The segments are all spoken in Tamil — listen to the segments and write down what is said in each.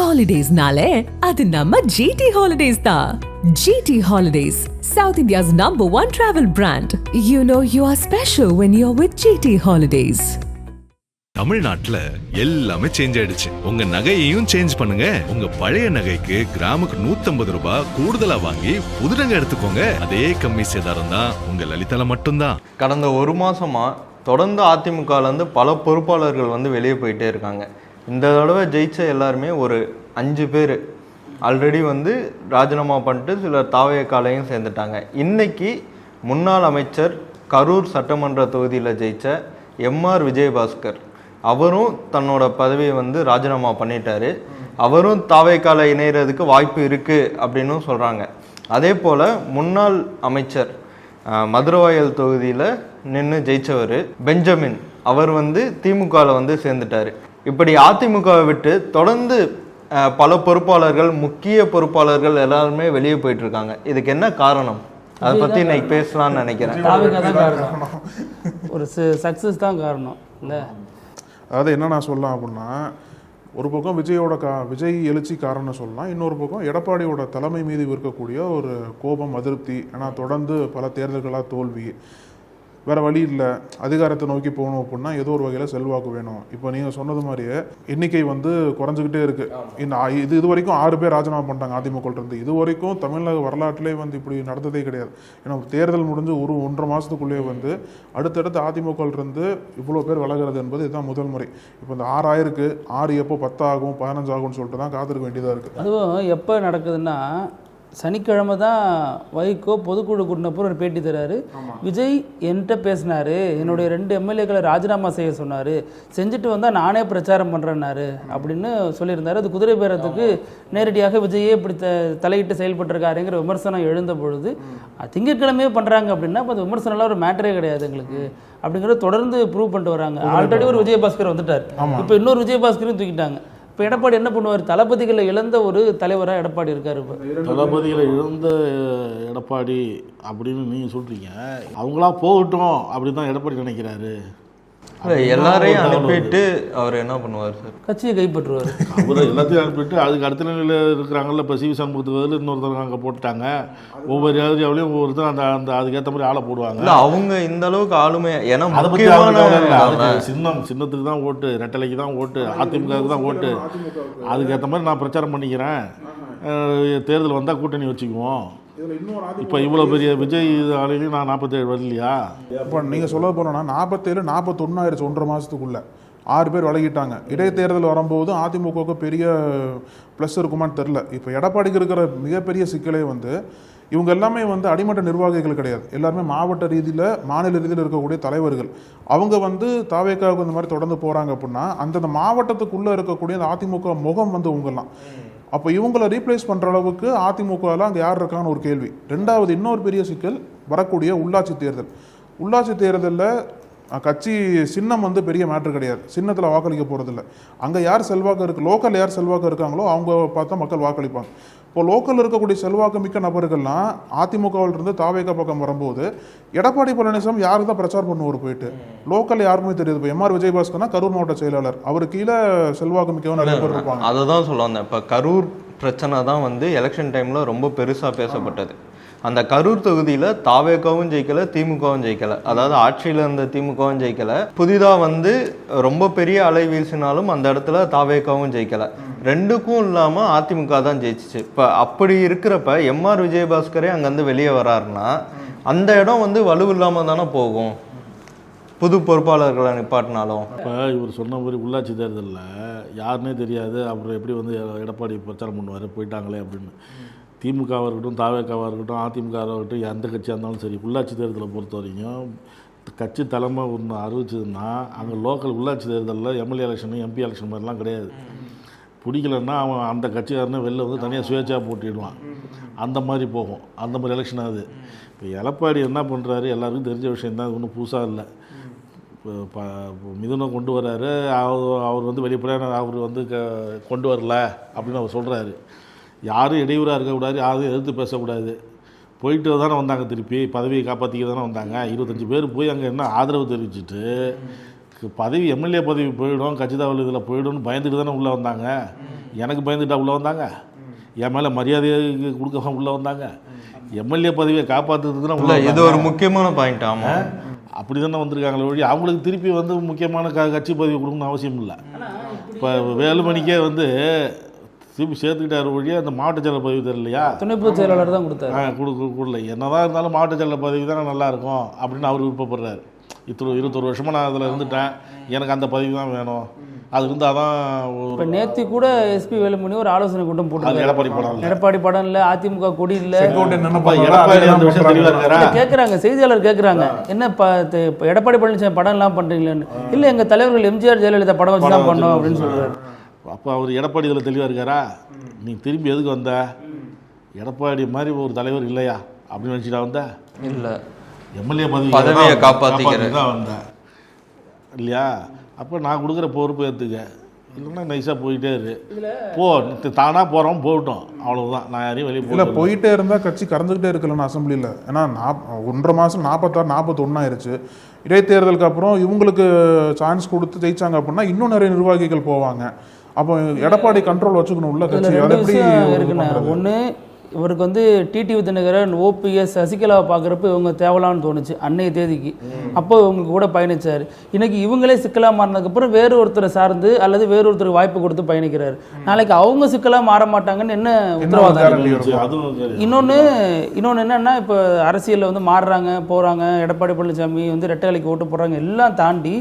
Holidays-nale, adu namma GT Holidays da. GT Holidays, South India's #1 travel brand. You know you are special when you're with GT Holidays. தமிழ்நாட்டுல எல்லாமே சேஞ்ச் ஆயிடுச்சு. உங்க நகையையும் சேஞ்ச் பண்ணுங்க. உங்க பழைய நகைக்கு கிராமுக்கு 150 ரூபாய் கூடுதலா வாங்கி புது நகை எடுத்துக்கோங்க. அதே கம்மி சேதாரம் தான் உங்க லலிதால மட்டும்தான். கடந்த ஒரு மாசமா தொடர்ந்து அதிமுகலேருந்து பல பொறுப்பாளர்கள் வெளியே போயிட்டே இருக்காங்க. இந்த தடவை ஜெயிச்ச எல்லாருமே ஒரு 5 பேர் ஆல்ரெடி ராஜினாமா பண்ணிட்டு சிலர் தாவேக்காலையும் சேர்ந்துட்டாங்க. இன்னைக்கு முன்னாள் அமைச்சர் கரூர் சட்டமன்ற தொகுதியில் ஜெயிச்ச எம்ஆர் விஜயபாஸ்கர் அவரும் தன்னோட பதவியை ராஜினாமா பண்ணிட்டாரு. அவரும் தாவேக்கால இணைகிறதுக்கு வாய்ப்பு இருக்குது அப்படின்னு சொல்கிறாங்க. அதே போல் முன்னாள் அமைச்சர் மதுரவாயல் தொகுதியில் நின்று ஜெயித்தவர் பெஞ்சமின் அவர் திமுகவில் சேர்ந்துட்டார். இப்படி அதிமுகவை விட்டு தொடர்ந்து பல பொறுப்பாளர்கள் முக்கிய பொறுப்பாளர்கள் எல்லாருமே வெளியே போயிட்டு இருக்காங்க. இதுக்கு என்ன காரணம்? அதை பற்றி இன்னைக்கு பேசலாம்னு நினைக்கிறேன். ஒரு சக்ஸஸ் தான் காரணம் இல்லை. அதாவது என்ன நான் சொல்லலாம் அப்படின்னா, ஒரு பக்கம் விஜய் எழுச்சி காரணம் சொல்லலாம், இன்னொரு பக்கம் எடப்பாடியோட தலைமை மீது இருக்கக்கூடிய ஒரு கோபம், அதிருப்தி. ஏன்னா தொடர்ந்து பல தேர்தல்களாக தோல்வி, வேறு வழி இல்லை, அதிகாரத்தை நோக்கி போகணும் அப்படின்னா ஏதோ ஒரு வகையில் செல்வாக்கு வேணும். இப்போ நீங்கள் சொன்னது மாதிரியே எண்ணிக்கை குறைஞ்சிக்கிட்டே இருக்குது. இது வரைக்கும் 6 பேர் ராஜினாமா பண்ணிட்டாங்க அதிமுகலேருந்து. இது வரைக்கும் தமிழக வரலாற்றிலே இப்படி நடந்ததே கிடையாது. ஏன்னா தேர்தல் முடிஞ்சு 1.5 மாதத்துக்குள்ளேயே அடுத்தடுத்து அதிமுகலேருந்து இவ்வளோ பேர் விலகிறது என்பது இதுதான் முதல் முறை. இப்போ இந்த 6 ஆயிருக்கு, 6 எப்போ 10 ஆகும் 15 ஆகும்னு சொல்லிட்டு தான் காத்திருக்க வேண்டியதாக இருக்குது. அதுவும் எப்போ நடக்குதுன்னா, சனிக்கிழமை தான் வைகோ பொதுக்குழு கூட்டினப்போ ஒரு பேட்டி தராரு. விஜய் என்கிட்ட பேசினாரு, என்னுடைய 2 எம்எல்ஏக்களை ராஜினாமா செய்ய சொன்னார், செஞ்சுட்டு வந்தால் நானே பிரச்சாரம் பண்ணுறேன்னாரு அப்படின்னு சொல்லியிருந்தார். அது குதிரை பேரத்துக்கு நேரடியாக விஜயே இப்படி தலையிட்டு செயல்பட்டிருக்காருங்கிற விமர்சனம் எழுந்த பொழுது, திங்கட்கிழமையே பண்ணுறாங்க அப்படின்னா இப்போ அந்த விமர்சனம்லாம் ஒரு மேட்டரே கிடையாது எங்களுக்கு அப்படிங்கிறத தொடர்ந்து ப்ரூவ் பண்ணிட்டு வராங்க. ஆல்ரெடி ஒரு விஜயபாஸ்கர் வந்துட்டார், இப்போ இன்னொரு விஜயபாஸ்கரும் தூக்கிட்டாங்க. இப்போ எடப்பாடி என்ன பண்ணுவார்? தளபதிகளை இழந்த ஒரு தலைவராக எடப்பாடி இருக்கார். இப்போ தளபதிகளை இழந்த எடப்பாடி அப்படின்னு நீங்கள் சொல்கிறீங்க. அவங்களா போகட்டும் அப்படி தான் எடப்பாடி நினைக்கிறாரு. எல்லாரையும் அனுப்பிட்டு அவர் என்ன பண்ணுவார் சார்? கட்சியை கைப்பற்றுவார். அவர் எல்லாத்தையும் அனுப்பிட்டு அதுக்கு அடுத்த நிலையில் இருக்கிறாங்கல்ல. இப்போ சிவி சண்முகத்துக்கு பதில் இன்னொருத்தர் அங்கே போட்டுட்டாங்க. ஒவ்வொரு ஏரியாவிலையும் ஒவ்வொருத்தர் அந்த அதுக்கேற்ற மாதிரி ஆளை போடுவாங்க. அவங்க இந்த அளவுக்கு ஆளுமை, ஏன்னா அதை பற்றி சின்னத்துக்கு தான் ஓட்டு, ரெட்டலைக்கு தான் ஓட்டு, அதிமுகவுக்கு தான் ஓட்டு. அதுக்கேற்ற மாதிரி நான் பிரச்சாரம் பண்ணிக்கிறேன், தேர்தல் வந்தால் கூட்டணி வச்சுக்குவோம். இப்போ இவ்வளோ பெரிய விஜய் ஆலையிலையும் நான் 47 வரலையா? இப்போ நீங்கள் சொல்ல போனோன்னா 47 41 ஆயிடுச்சு 1.5 மாதத்துக்குள்ளே. 6 பேர் விலகிட்டாங்க. இடைத்தேர்தல் வரும்போது அதிமுகவுக்கு பெரிய ப்ளஸ் இருக்குமான்னு தெரில. இப்போ எடப்பாடிக்கு இருக்கிற மிகப்பெரிய சிக்கலே இவங்க எல்லாமே அடிமட்ட நிர்வாகிகள் கிடையாது, எல்லாருமே மாவட்ட ரீதியில் மாநில ரீதியில் இருக்கக்கூடிய தலைவர்கள். அவங்க தாவேக்காவுக்கு இந்த மாதிரி தொடர்ந்து போகிறாங்க அப்படின்னா அந்தந்த மாவட்டத்துக்குள்ளே இருக்கக்கூடிய அந்த அதிமுக முகம் உங்கெல்லாம். அப்போ இவங்களை ரீப்ளேஸ் பண்ணுற அளவுக்கு அதிமுகவில் அங்கே யார் இருக்கான்னு ஒரு கேள்வி. ரெண்டாவது இன்னொரு பெரிய சிக்கல் வரக்கூடிய உள்ளாட்சி தேர்தல். உள்ளாட்சி தேர்தலில் கட்சி சின்னம் பெரிய மேட்ரு கிடையாது, சின்னத்தில் வாக்களிக்க போகிறதில்ல. அங்கே யார் செல்வாக்கு இருக்குது, லோக்கல் யார் செல்வாக்கு இருக்காங்களோ அவங்க பார்த்தா மக்கள் வாக்களிப்பாங்க. இப்போ லோக்கலில் இருக்கக்கூடிய செல்வாக்கு மிக்க நபர்கள்லாம் அதிமுகவிலிருந்து தாவேகா பக்கம் வரும்போது எடப்பாடி பழனிசாமி யார் தான் பிரச்சாரம் பண்ணுவார் போயிட்டு? லோக்கல் யாருமே தெரியாது. இப்போ எம்ஆர் விஜயபாஸ்கர்னா கரூர் மாவட்ட செயலாளர், அவர் கீழே செல்வாக்கு மிக்கவன் நிறைய பேர் இருப்பாங்க. அதை தான் சொல்ல வந்தேன். இப்போ கரூர் பிரச்சனை தான் எலெக்ஷன் டைமில் ரொம்ப பெருசாக பேசப்பட்டது. அந்த கரூர் தொகுதியில் தாவேகாவும் ஜெயிக்கலை, திமுகவும் ஜெயிக்கலை. அதாவது ஆட்சியில் இருந்த திமுகவும் ஜெயிக்கலை, புதிதாக ரொம்ப பெரிய அலை வீசினாலும் அந்த இடத்துல தாவேகாவும் ஜெயிக்கலை. ரெண்டுக்கும் இல்லாமல் அதிமுக தான் ஜெயிச்சிச்சு. இப்போ அப்படி இருக்கிறப்ப எம்ஆர் விஜயபாஸ்கரே அங்கேருந்து வெளியே வராருன்னா அந்த இடம் வலுவில்லாமல் தானே போகும், புது பொறுப்பாளர்களை நிப்பாட்டினாலும். இப்போ இவர் சொன்ன மாதிரி உள்ளாட்சி தேர்தலில் யாருன்னே தெரியாது, அப்புறம் எப்படி எடப்பாடி பிரச்சாரம் பண்ணுவார் போயிட்டாங்களே அப்படின்னு. திமுகவாக இருக்கட்டும், தாவேக்காவாக இருக்கட்டும், அதிமுகவாக இருக்கட்டும், எந்த கட்சியாக இருந்தாலும் சரி, உள்ளாட்சி தேர்தலை பொறுத்த வரைக்கும் கட்சி தலைமை ஒன்று அறிவிச்சதுன்னா அங்கே லோக்கல் உள்ளாட்சி தேர்தலில் எம்எல்ஏ எலெக்ஷனு எம்பி எலெக்ஷன் மாதிரிலாம் கிடையாது. பிடிக்கலன்னா அவன் அந்த கட்சிக்காரனே வெளில தனியாக சுயேட்சையாக போட்டிடுவான். அந்த மாதிரி போகும், அந்த மாதிரி எலெக்ஷன் ஆகுது. இப்போ எடப்பாடி என்ன பண்ணுறாரு எல்லாருக்கும் தெரிஞ்ச விஷயம் தான், ஒன்றும் புதுசாக இல்லை. இப்போ மிதுனை கொண்டு வர்றாரு, அவர் வெளிப்படையான அவர் கொண்டு வரல அப்படின்னு அவர் சொல்கிறாரு. யாரும் இடையூறாக இருக்கக்கூடாது, யாரும் எதிர்த்து பேசக்கூடாது. போயிட்டு தானே வந்தாங்க, திருப்பி பதவியை காப்பாற்றிக்க தானே வந்தாங்க. 25 பேர் போய் அங்கே என்ன ஆதரவு தெரிவிச்சுட்டு பதவி எம்எல்ஏ பதவி போயிடும், கட்சி தாவல் இதில் போயிடும்னு பயந்துட்டு தானே உள்ளே வந்தாங்க. எனக்கு பயந்துட்டா உள்ளே வந்தாங்க? என் மேலே மரியாதையை கொடுக்க உள்ளே வந்தாங்க? எம்எல்ஏ பதவியை காப்பாற்றுறதுக்கு தான் உள்ள. இது ஒரு முக்கியமான பாயிண்ட். ஆமாம், அப்படி தானே வந்திருக்காங்களே ஒழி அவங்களுக்கு திருப்பி வந்து முக்கியமான கட்சி பதவி கொடுக்கணும்னு அவசியம் இல்லை. இப்போ வேலுமணிக்கே வந்து திருப்பி சேர்த்துக்கிட்டார் ஒழிய அந்த மாவட்ட செயலர் பதவி தெரியலையா? துணை பொதுச் செயலாளர் தான் கொடுத்தாரு. கொடுக்கல. என்னதான் இருந்தாலும் மாவட்ட செயலர் பதவி தானே நல்லாயிருக்கும் அப்படின்னு அவர் விருப்பப்படுறாரு. 21 வருஷமாக நான் அதில் இருந்துட்டேன், எனக்கு அந்த பதவி தான் வேணும், அது இருந்தால் தான். இப்போ நேற்று கூட எஸ்பி வேலுமணி ஒரு ஆலோசனை கூட்டம் போட்டு எடப்பாடி படம் இல்லை, அதிமுக கொடி இல்லை, எடப்பாடி அந்த விஷயம் தெளிவாக இருக்காரா கேட்குறாங்க, செய்தியாளர் கேட்குறாங்க, என்ன எடப்பாடி பழனிசாமி படம் எல்லாம் பண்ணுறீங்களேன்னு. இல்லை, எங்கள் தலைவர்கள் எம்ஜிஆர் ஜெயலலிதா படம் வச்சு தான் பண்ணோம் அப்படின்னு சொல்கிறார். அப்போ அவர் எடப்பாடி இதில் தெளிவாக இருக்காரா? நீ திரும்பி எதுக்கு வந்த? எடப்பாடி மாதிரி ஒரு தலைவர் இல்லையா அப்படின்னு நினச்சிட்டா வந்த? இல்லை, எம்எல்ஏ பதவியை காப்பாற்றிக்கிறேன் தான் வந்தேன் இல்லையா? அப்போ நான் கொடுக்குற பொறுப்பு ஏற்றுக்க, இல்லைன்னா நைஸாக போயிட்டே இரு. போ, தானாக போகிறோம் போகட்டும், அவ்வளோதான். நான் யாரையும் வெளியே இல்லை, போயிட்டே இருந்தால் கட்சி கறந்துக்கிட்டே இருக்கலன்னு அசம்பிளியில். ஏன்னா 1.5 மாதம் 46, 41 ஆயிடுச்சு. இடைத்தேர்தலுக்கு அப்புறம் இவங்களுக்கு சான்ஸ் கொடுத்து ஜெயிச்சாங்க அப்படின்னா இன்னும் நிறைய நிர்வாகிகள் போவாங்க. அப்போ எடப்பாடி கண்ட்ரோல் வச்சுக்கணும் உள்ள கட்சி. அது எப்படி இருக்குன்னா, ஒன்று இவருக்கு வந்து டிடிவி தினகரன், ஓபிஎஸ், சசிகலாவை பார்க்குறப்ப இவங்க தேவலான்னு தோணுச்சு அன்னைய தேதிக்கு. அப்போ இவங்களுக்கு கூட பயணிச்சார். இன்னைக்கு இவங்களே சிக்கலாக மாறினதுக்கப்புறம் வேறு ஒருத்தரை சார்ந்து அல்லது வேறு ஒருத்தருக்கு வாய்ப்பு கொடுத்து பயணிக்கிறார். நாளைக்கு அவங்க சிக்கலாக மாற மாட்டாங்கன்னு என்ன உத்தரவாதம்? இன்னொன்று என்னன்னா, இப்போ அரசியலில் வந்து மாறுறாங்க போகிறாங்க, எடப்பாடி பழனிசாமி வந்து ரெட்டைலைக்கு ஓட்டு போடுறாங்க, எல்லாம் தாண்டி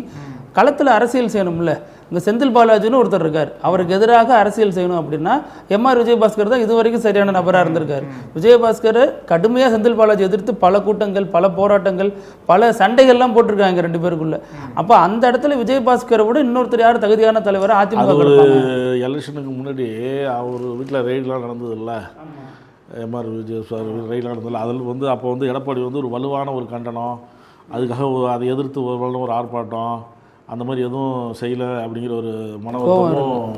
களத்தில் அரசியல் செய்யணும்ல. இங்கே செந்தில் பாலாஜின்னு ஒருத்தர் இருக்கார், அவருக்கு எதிராக அரசியல் செய்யணும் அப்படின்னா எம்ஆர் விஜயபாஸ்கர் தான் இது வரைக்கும் சரியான நபராக இருந்திருக்காரு. விஜயபாஸ்கர் கடுமையாக செந்தில் பாலாஜி எதிர்த்து பல கூட்டங்கள், பல போராட்டங்கள், பல சண்டைகள்லாம் போட்டிருக்காங்க 2 பேருக்குள்ள. அப்போ அந்த இடத்துல விஜயபாஸ்கரை விட இன்னொருத்தர் யார் தகுதியான தலைவராக அதிமுக? எலெக்ஷனுக்கு முன்னாடி அவர் வீட்டில் ரெய்டெலாம் நடந்தது இல்லை, எம்ஆர் விஜயபாஸ்கர் ரெய்டெலாம் நடந்ததில்ல. அதில் வந்து அப்போ வந்து எடப்பாடி வந்து ஒரு வலுவான ஒரு கண்டனம், அதுக்காக அதை எதிர்த்து ஒரு ஆர்ப்பாட்டம், அந்த மாதிரி எதுவும் செய்யலை அப்படிங்கிற ஒரு மனவருத்தமும்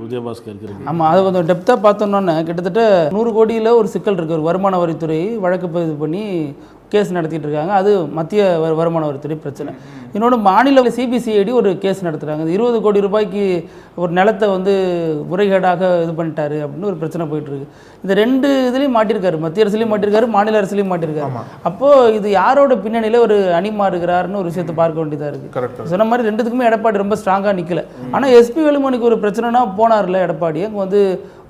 விஜயபாஸ்கருக்கு இருக்கு. ஆமாம், அதை கொஞ்சம் டெப்த்தாக பார்த்தோன்னே கிட்டத்தட்ட 100 கோடியில் ஒரு சிக்கல் இருக்குது. ஒரு வருமான வரித்துறை வழக்கு பதிவு பண்ணி கேஸ் நடத்திட்டு இருக்காங்க. அது மத்திய வருமான வரித்துறை பிரச்சனை. இன்னொன்று மாநில சிபிசிஐடி ஒரு கேஸ் நடத்துகிறாங்க. 20 கோடி ரூபாய்க்கு ஒரு நிலத்தை வந்து முறைகேடாக இது பண்ணிட்டாரு அப்படின்னு ஒரு பிரச்சனை போயிட்டுருக்கு. இந்த 2 இதுலேயும் மாட்டிருக்காரு, மத்திய அரசுலையும் மாட்டிருக்காரு, மாநில அரசுலையும் மாட்டிருக்காரு. அப்போது இது யாரோட பின்னணியில் ஒரு அணிமா இருக்கிறாருன்னு ஒரு விஷயத்தை பார்க்க வேண்டியதாக இருக்குது. சொன்ன மாதிரி 2த்துக்குமே எடப்பாடி ரொம்ப ஸ்ட்ராங்காக நிற்கலை. ஆனால் எஸ்பி வேலுமணிக்கு ஒரு பிரச்சனைனா போனார்ல எடப்பாடி, அங்கே வந்து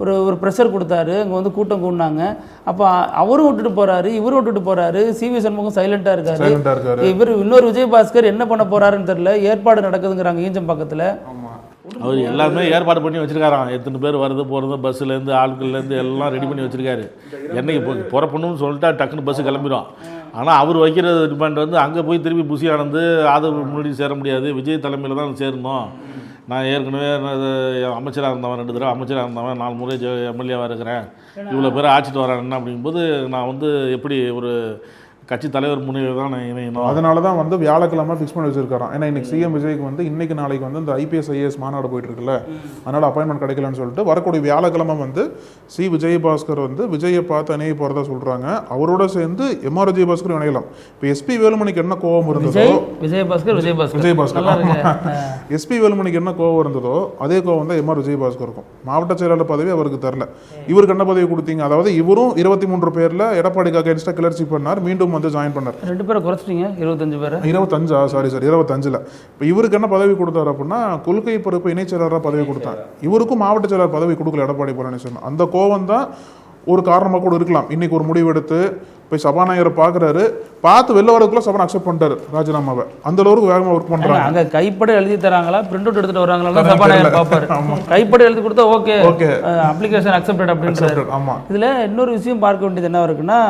ஒரு ப்ரெஷர் கொடுத்தாரு, அங்கே வந்து கூட்டம் கூடினாங்க. அப்போ அவரும் விட்டுட்டு போகிறாரு, இவரும் விட்டுட்டு போகிறாரு, சிவி சண்முகம் சைலண்டாக இருக்காரு. இவர் இன்னொரு விஜயபாஸ்கர் என்ன பண்ண போகிறாருன்னு தெரியல. ஏற்பாடு நடக்குதுங்கிறாங்க ஈஞ்சம் பக்கத்தில். அவர் எல்லாமே ஏற்பாடு பண்ணி வச்சுருக்காராம். எத்தனை பேர் வருது போகிறது, பஸ்ஸுலேருந்து ஆட்கள்லேருந்து எல்லாம் ரெடி பண்ணி வச்சுருக்காரு. என்னைக்கு புறப்படணும்னு சொல்லிட்டா டக்குன்னு பஸ்ஸு கிளம்பிடும். ஆனால் அவர் வைக்கிற டிமாண்ட் வந்து அங்கே போய் திருப்பி புசி ஆனந்து அதை முன்னாடி சேர முடியாது, விஜய் தலைமையில் தான் சேரணும். நான் ஏற்கனவே அமைச்சராக இருந்தவன், 2 தடவை அமைச்சராக இருந்தவன், 4 முறை எம்எல்ஏவாக இருக்கிறேன், இவ்வளோ பேர் ஆட்சிட்டு வரேன் அப்படிங்கும்போது நான் வந்து எப்படி ஒரு கட்சி தலைவர் முன்னிலையில் தான் நான் இணையணும். அதனால தான் வந்து வியாழக்கிழமை ஃபிக்ஸ் பண்ணி வச்சிருக்காராம். ஏன்னா இன்னைக்கு சிஎம் விஜய்க்கு வந்து இன்னைக்கு நாளைக்கு வந்து இந்த IPS IAS மாநாடு போயிட்டு இருக்குல்ல, அதனால அப்பாயின்மெண்ட் கிடைக்கலன்னு சொல்லிட்டு வரக்கூடிய வியாழக்கிழமை வந்து விஜயபாஸ்கர் வந்து விஜயை பார்த்து இணைய போகிறதா சொல்கிறாங்க. அவரோட சேர்ந்து எம்ஆர் விஜயபாஸ்கர் இணையலாம். இப்போ எஸ்பி வேலுமணிக்கு என்ன கோபம் இருந்ததோ, எஸ்பி வேலுமணிக்கு என்ன கோபம் இருந்ததோ அதே கோபம் தான் எம்ஆர் விஜயபாஸ்கர் இருக்கும். மாவட்ட செயலாளர் பதவி அவருக்கு தரல, இவருக்கு என்ன பதவி கொடுத்தீங்க? அதாவது இவரும் 23 பேர்ல எடப்பாடிக்காக எக்ஸ்ட்ரா கிளர்ச்சி பண்ணார், மீண்டும் வந்து ஜாயின் பண்ணார். 2 பேரை குறைச்சிட்டீங்க, 25 பேர். 25 சாரி 25ல். இப்போ இவருக்கு என்ன பதவி கொடுத்தாரு அப்படின்னா கொள்கை பொறுப்பு இணைச் செயலராக பதவி கொடுத்தார். இவருக்கும் மாவட்ட செயலர் பதவி கொடுக்கல எடப்பாடி பழனிசாமி. அந்த கோவம் தான் ஒரு காரணமாக கூட இருக்கலாம். இன்னைக்கு ஒரு முடிவு எடுத்து போய் சபாநாயகரை பார்க்குறாரு, பார்த்து வெளில வரதுக்குள்ள சபானை அக்செப்ட் பண்ணிட்டாரு ராஜினாமாவை. அந்த அளவுக்கு வேகமாக ஒர்க் பண்ணுறாங்க. அங்கே கைப்பட எழுதி தராங்களா, பிரிண்ட் அவுட் எடுத்துட்டு வராங்களா சபாநாயகர் பார்ப்பாரு. கைப்பட எழுதி கொடுத்தா ஓகே அப்ளிகேஷன் அக்செப்டட் அப்படின்றது. ஆமாம், இதில் இன்னொரு விஷயம் பார்க்க வேண்டியது என்ன இருக்குன்னா,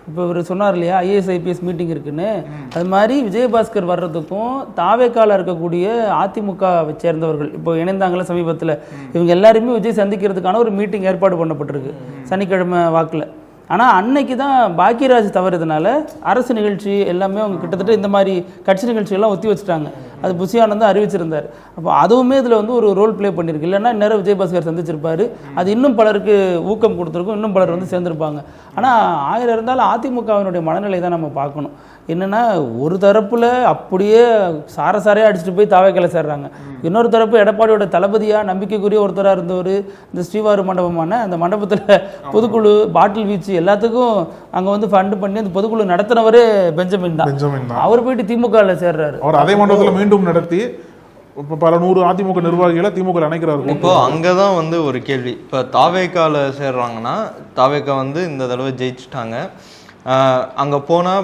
இப்போ இவர் சொன்னார் இல்லையா IAS IPS மீட்டிங் இருக்குன்னு, அது மாதிரி விஜயபாஸ்கர் வர்றதுக்கும் தாவேக்கால இருக்கக்கூடிய அதிமுகவை சேர்ந்தவர்கள் இப்போ இணைந்தாங்களே சமீபத்தில், இவங்க எல்லாருமே விஜய் சந்திக்கிறதுக்கான ஒரு மீட்டிங் ஏற்பாடு பண்ணப்பட்டிருக்கு சனிக்கிழமை வாக்கில். ஆனால் அன்னைக்கு தான் பாக்கியராஜ் தவறுதுனால அரசு நிகழ்ச்சி எல்லாமே அவங்க கிட்டத்தட்ட இந்த மாதிரி கட்சி நிகழ்ச்சிகள்லாம் ஒத்தி வச்சுட்டாங்க. அது புஷி ஆனந்த் தான் அறிவிச்சிருந்தார். அப்போ அதுவுமே இதில் வந்து ஒரு ரோல் ப்ளே பண்ணியிருக்கு. இல்லைன்னா நேரம் விஜயபாஸ்கர் சந்திச்சிருப்பாரு, அது இன்னும் பலருக்கு ஊக்கம் கொடுத்துருக்கும், இன்னும் பலர் வந்து சேர்ந்துருப்பாங்க. ஆனால் 1000 இருந்தாலும் அதிமுகவினுடைய மனநிலை தான் நம்ம பார்க்கணும். என்னென்னா ஒரு தரப்பில் அப்படியே சாரையாக அடிச்சுட்டு போய் தாவேக்கால சேர்றாங்க, இன்னொரு தரப்பு எடப்பாடியோட தளபதியாக நம்பிக்கைக்குரிய ஒருத்தராக இருந்தவர், இந்த ஸ்ரீவாரு மண்டபமான அந்த மண்டபத்தில் பொதுக்குழு பாட்டில் வீச்சு எல்லாத்துக்கும் அங்கே வந்து ஃபண்டு பண்ணி அந்த பொதுக்குழு நடத்தினவரே பெஞ்சமின் தான். அவர் போயிட்டு திமுகவில் சேர்றாரு. அவர் அதே மண்டபத்தில் மீண்டும் நடத்தி இப்போ பல 100 அதிமுக நிர்வாகிகளை திமுக அணைக்கிறாரு. இப்போ அங்கதான் வந்து ஒரு கேள்வி, இப்போ தாவேக்கால சேர்றாங்கன்னா தாவேக்கா வந்து இந்த தடவை ஜெயிச்சுட்டாங்க, அங்க போனா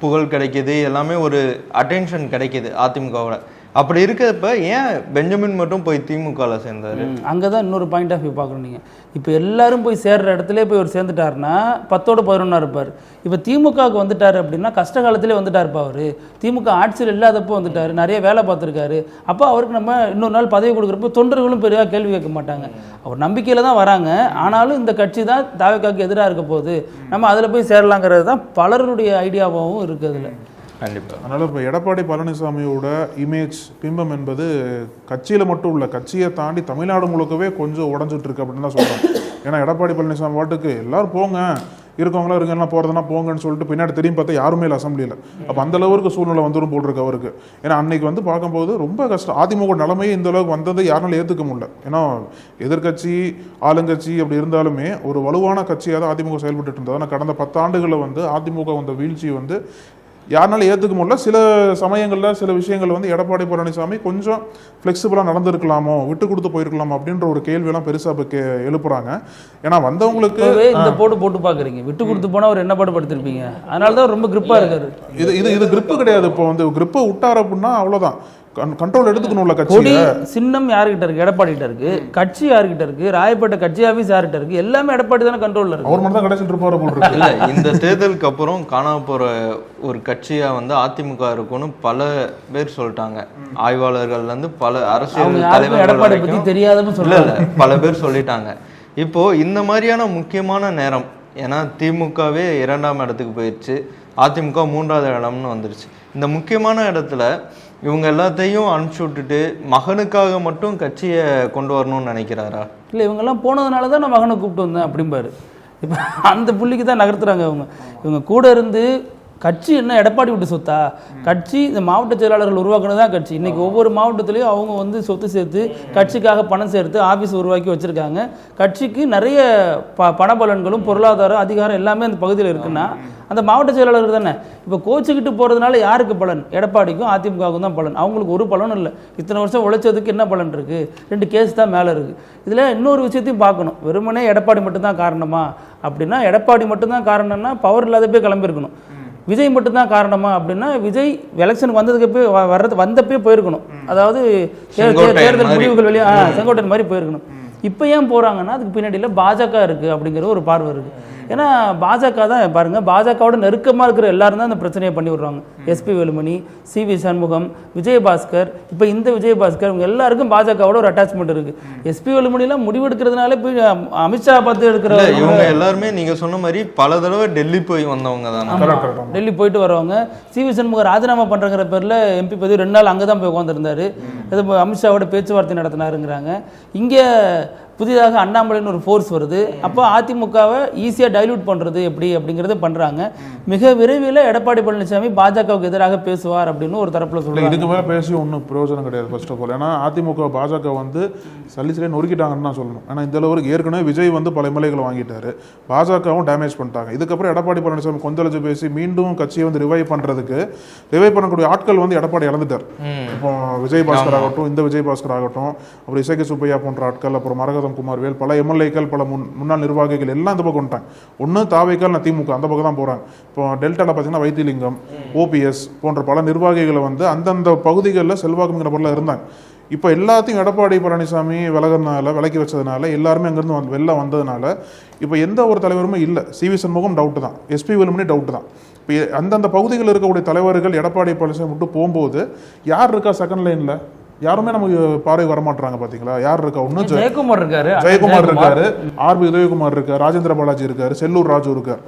புகழ் கிடைக்கிது, எல்லாமே ஒரு அட்டென்ஷன் கிடைக்கிது அதிமுகவோட. அப்படி இருக்கிறப்ப ஏன் பெஞ்சமின் மட்டும் போய் திமுகவில் சேர்ந்தாரு? அங்கே தான் இன்னொரு பாயிண்ட் ஆஃப் வியூ பார்க்கணும் நீங்கள். இப்போ எல்லாரும் போய் சேர்ற இடத்துல போய் அவர் சேர்ந்துட்டாருன்னா 10ஓட 11 இருப்பார். இப்போ திமுகவுக்கு வந்துட்டார் அப்படின்னா கஷ்ட காலத்திலே வந்துட்டாருப்பா அவர். திமுக ஆட்சியில் இல்லாதப்போ வந்துட்டார், நிறைய வேலை பார்த்துருக்காரு. அப்போ அவருக்கு நம்ம இன்னொரு நாள் பதவி கொடுக்குறப்போ தொண்டர்களும் பெரிய கேள்வி கேட்க மாட்டாங்க. அவர் நம்பிக்கையில் தான் வராங்க. ஆனாலும் இந்த கட்சி தான் தாவேக்காவுக்கு எதிராக இருக்க போகுது, நம்ம அதில் போய் சேரலாங்கிறது தான் பலருடைய ஐடியாவாகவும் இருக்குது அதில். கண்டிப்பாக. அதனால் இப்போ எடப்பாடி பழனிசாமியோட இமேஜ் பிம்பம் என்பது கட்சியில் மட்டும் இல்லை, கட்சியை தாண்டி தமிழ்நாடு முழுக்கவே கொஞ்சம் உடஞ்சிட்டு இருக்கு அப்படின்னு தான் சொல்கிறோம். ஏன்னா எடப்பாடி பழனிசாமி வாட்டுக்கு எல்லோரும் போங்க, இருக்கவங்களா இருக்கலாம், போகிறதுனா போங்கன்னு சொல்லிட்டு பின்னாடி தெரியும் பார்த்தா யாருமே இல்லை அசம்பிளியில். அப்போ அந்த அளவுக்கு சூழ்நிலை வந்துடும் போட்டிருக்கு அவருக்கு. ஏன்னா அன்னைக்கு வந்து பார்க்கும்போது ரொம்ப கஷ்டம். அதிமுக நிலைமையே இந்த அளவுக்கு வந்ததை யாராலும் ஏற்றுக்க முடியல. ஏன்னா எதிர்கட்சி ஆளுங்கட்சி அப்படி இருந்தாலுமே ஒரு வலுவான கட்சியாக தான் அதிமுக செயல்பட்டு இருந்தது. ஆனால் கடந்த 10 ஆண்டுகளில் வந்து அதிமுக வந்த வீழ்ச்சி வந்து யாருனாலும் ஏற்றுக்க முடியல. சில சமயங்களில் சில விஷயங்கள் வந்து எடப்பாடி பழனிசாமி கொஞ்சம் ஃப்ளெக்சிபிளாக நடந்திருக்கலாமோ, விட்டு கொடுத்து போயிருக்கலாமோ அப்படின்ற ஒரு கேள்வியெல்லாம் பெருசாக எழுப்புறாங்க. ஏன்னா வந்தவங்களுக்கு இந்த போட்டு பார்க்குறீங்க, விட்டு கொடுத்து போனால் அவர் என்ன பாடுபடுத்திருப்பீங்க, அதனால தான் ரொம்ப கிரிப்பாக இருக்காரு. இது கிரிப்பு கிடையாது. இப்போ வந்து கிரிப்பை விட்டார் அப்படின்னா அவ்வளோதான், கண்ட்ரோல் எடுத்துக்கணும்ல. கட்சி சின்னம் யாருக்கிட்ட இருக்கு? எடப்பாடி கிட்ட இருக்கு. கட்சி யாருக்கிட்ட இருக்கு? ராயப்பேட்டை கட்சி ஆபீஸ் யார்கிட்ட இருக்கு? எல்லாமே எடப்பாடி தானே கண்ட்ரோல்ல இருக்கு. அவர் மட்டும் தான் கடைசிட்டு இருப்பாரு போல இருக்கு. இல்ல, இந்த தேர்தலுக்கு அப்புறம் காணாம போற ஒரு கட்சியா வந்து அதிமுக இருக்கும்னு பல பேர் சொல்லிட்டாங்க. ஆய்வாளர்கள் வந்து பல அரசியல் தலைவர்கள் எடப்பாடி பத்தி தெரியாதன்னு சொல்லல, பல பேர் சொல்லிட்டாங்க. இப்போ இந்த மாதிரியான முக்கியமான நேரம், ஏன்னா திமுகவே 2ஆம் இடத்துக்கு போயிடுச்சு, அதிமுக 3வது இடம்னு வந்துருச்சு. இந்த முக்கியமான இடத்துல இவங்க எல்லாத்தையும் அனுப்பிச்சு விட்டுட்டு மகனுக்காக மட்டும் கட்சியை கொண்டு வரணும்னு நினைக்கிறாரா? இல்லை, இவங்கெல்லாம் போனதுனால தான் நான் மகனை கூப்பிட்டு வந்தேன் அப்படிம்பாரு. இப்போ அந்த புள்ளிக்கு தான் நகர்த்துறாங்க இவங்க கூட இருந்து. கட்சி என்ன எடப்பாடி விட்டு சொத்தா? கட்சி இந்த மாவட்ட செயலாளர்கள் உருவாக்குனது தான் கட்சி. இன்றைக்கி ஒவ்வொரு மாவட்டத்துலேயும் அவங்க வந்து சொத்து சேர்த்து கட்சிக்காக பணம் சேர்த்து ஆஃபீஸ் உருவாக்கி வச்சுருக்காங்க. கட்சிக்கு நிறைய பணபலன்களும் பொருளாதாரம் அதிகாரம் எல்லாமே அந்த பகுதியில் இருக்குன்னா அந்த மாவட்ட செயலாளர்கள் தானே. இப்போ கோச்சுக்கிட்டு போகிறதுனால யாருக்கு பலன்? எடப்பாடிக்கும் அதிமுகவுக்கும் தான் பலன். அவங்களுக்கு ஒரு பலனும் இல்லை. இத்தனை வருஷம் உழைச்சதுக்கு என்ன பலன் இருக்குது? 2 கேஸ் தான் மேலே இருக்குது. இதில் இன்னொரு விஷயத்தையும் பார்க்கணும். வெறுமனே எடப்பாடி மட்டும்தான் காரணமா அப்படின்னா, எடப்பாடி மட்டும்தான் காரணம்னா பவர் இல்லாத போய் கிளம்பியிருக்கணும். விஜய் மட்டும்தான் காரணமா அப்படின்னா, விஜய் எலெக்ஷனுக்கு வந்தப்பே போயிருக்கணும். அதாவது தேர்தல் முடிவுகள் வெளியே செங்கோட்டையன் மாதிரி போயிருக்கணும். இப்போ ஏன் போகிறாங்கன்னா அதுக்கு பின்னாடியில் பாஜக இருக்குது அப்படிங்கிற ஒரு பார்வை இருக்குது. ஏன்னா பாஜக தான் பாருங்கள், பாஜகவோட நெருக்கமாக இருக்கிற எல்லாரும் தான் இந்த பிரச்சனையை பண்ணி விடுறாங்க. எஸ்பி வேலுமணி, சிவி சண்முகம், விஜயபாஸ்கர், இப்போ இந்த விஜயபாஸ்கர், இவங்க எல்லாருக்கும் பாஜகவோட ஒரு அட்டாச்மெண்ட் இருக்குது. எஸ்பி வேலுமணிலாம் முடிவெடுக்கிறதுனால போய் அமித்ஷா பார்த்து எடுக்கிற இவங்க எல்லாருமே நீங்கள் சொன்ன மாதிரி பல தடவை டெல்லி போய் வந்தவங்க தான். டெல்லி போயிட்டு வரவங்க. சிவி சண்முகம் ராஜினாமா பண்ணுறங்கிற பேரில் எம்பி பதவி 2 நாள் அங்கே தான் போய் உட்காந்துருந்தாரு. இது அமித்ஷாவோட பேச்சுவார்த்தை நடத்தினாருங்கிறாங்க. இங்கே புதிதாக அண்ணாமலைன்னு ஒரு ஃபோர்ஸ் வருது. அப்போ அதிமுகவை ஈஸியாக டைல்யூட் பண்ணுறது எப்படி அப்படிங்கிறத பண்ணுறாங்க. மிக விரைவில் எடப்பாடி பழனிசாமி பாஜகவுக்கு எதிராக பேசுவார் அப்படின்னு ஒரு தரப்பில் சொல்லுவாங்க. இதுக்கு மேலே பேசி ஒன்றும் பிரயோஜனம் கிடையாது. ஃபர்ஸ்ட் ஆஃப் ஆல், ஏன்னா அதிமுக பாஜக வந்து சல்லிசிலே நொறுக்கிட்டாங்கன்னு தான் சொல்லணும். ஏன்னா இந்த அளவுக்கு ஏற்கனவே விஜய் வந்து பல எம்எல்ஏகளை வாங்கிட்டாரு, பாஜகவும் டேமேஜ் பண்ணிட்டாங்க. இதுக்கப்புறம் எடப்பாடி பழனிசாமி கொஞ்சம் பேசி மீண்டும் கட்சியை வந்து ரிவைவ் பண்ணக்கூடிய ஆட்கள் வந்து எடப்பாடி இழந்துட்டார். இப்போ விஜயபாஸ்கர் ஆகட்டும், இந்த விஜயபாஸ்கர் ஆகட்டும், அப்புறம் இசைக்கு சுப்பையா போன்ற ஆட்கள், அப்புறம் மரகதம் குமார்வேல், பல எம்எல்ஏக்கள், பல முன்னாள் நிர்வாகிகள் எல்லாம் இந்த பக்கம் வந்துட்டாங்க. ஒன்று தாவேக்கால், திமுக அந்த பக்கம் தான் போகிறாங்க. இப்போ டெல்டாவில் பார்த்தீங்கன்னா வைத்திலிங்கம், ஓபிஎஸ் போன்ற பல நிர்வாகிகளை வந்து அந்தந்த பகுதிகளில் செல்வாக்குங்கிற பொருளாக இருந்தாங்க. இப்போ எல்லாத்தையும் எடப்பாடி பழனிசாமி விலக்கி வச்சதுனால, எல்லாருமே அங்கேருந்து வெளில வந்ததுனால இப்போ எந்த ஒரு தலைவருமே இல்லை. சிவி சண்முகம் டவுட்டு தான், எஸ்பி வேலுமணி டவுட்டு தான். இப்போ அந்தந்த பகுதிகளில் இருக்கக்கூடிய தலைவர்கள் எடப்பாடி பழனிசாமி விட்டு போகும்போது யார் இருக்கா செகண்ட் லைனில்? யாருமே நமக்கு பார்வை வரமாட்டாங்க. பாத்தீங்களா, யார் இருக்கா? ஒண்ணு ஜெயக்குமார் இருக்காரு, ஆர்பி உதயகுமார் இருக்காரு, ராஜேந்திர பாலாஜி இருக்காரு, செல்லூர் ராஜு இருக்காரு,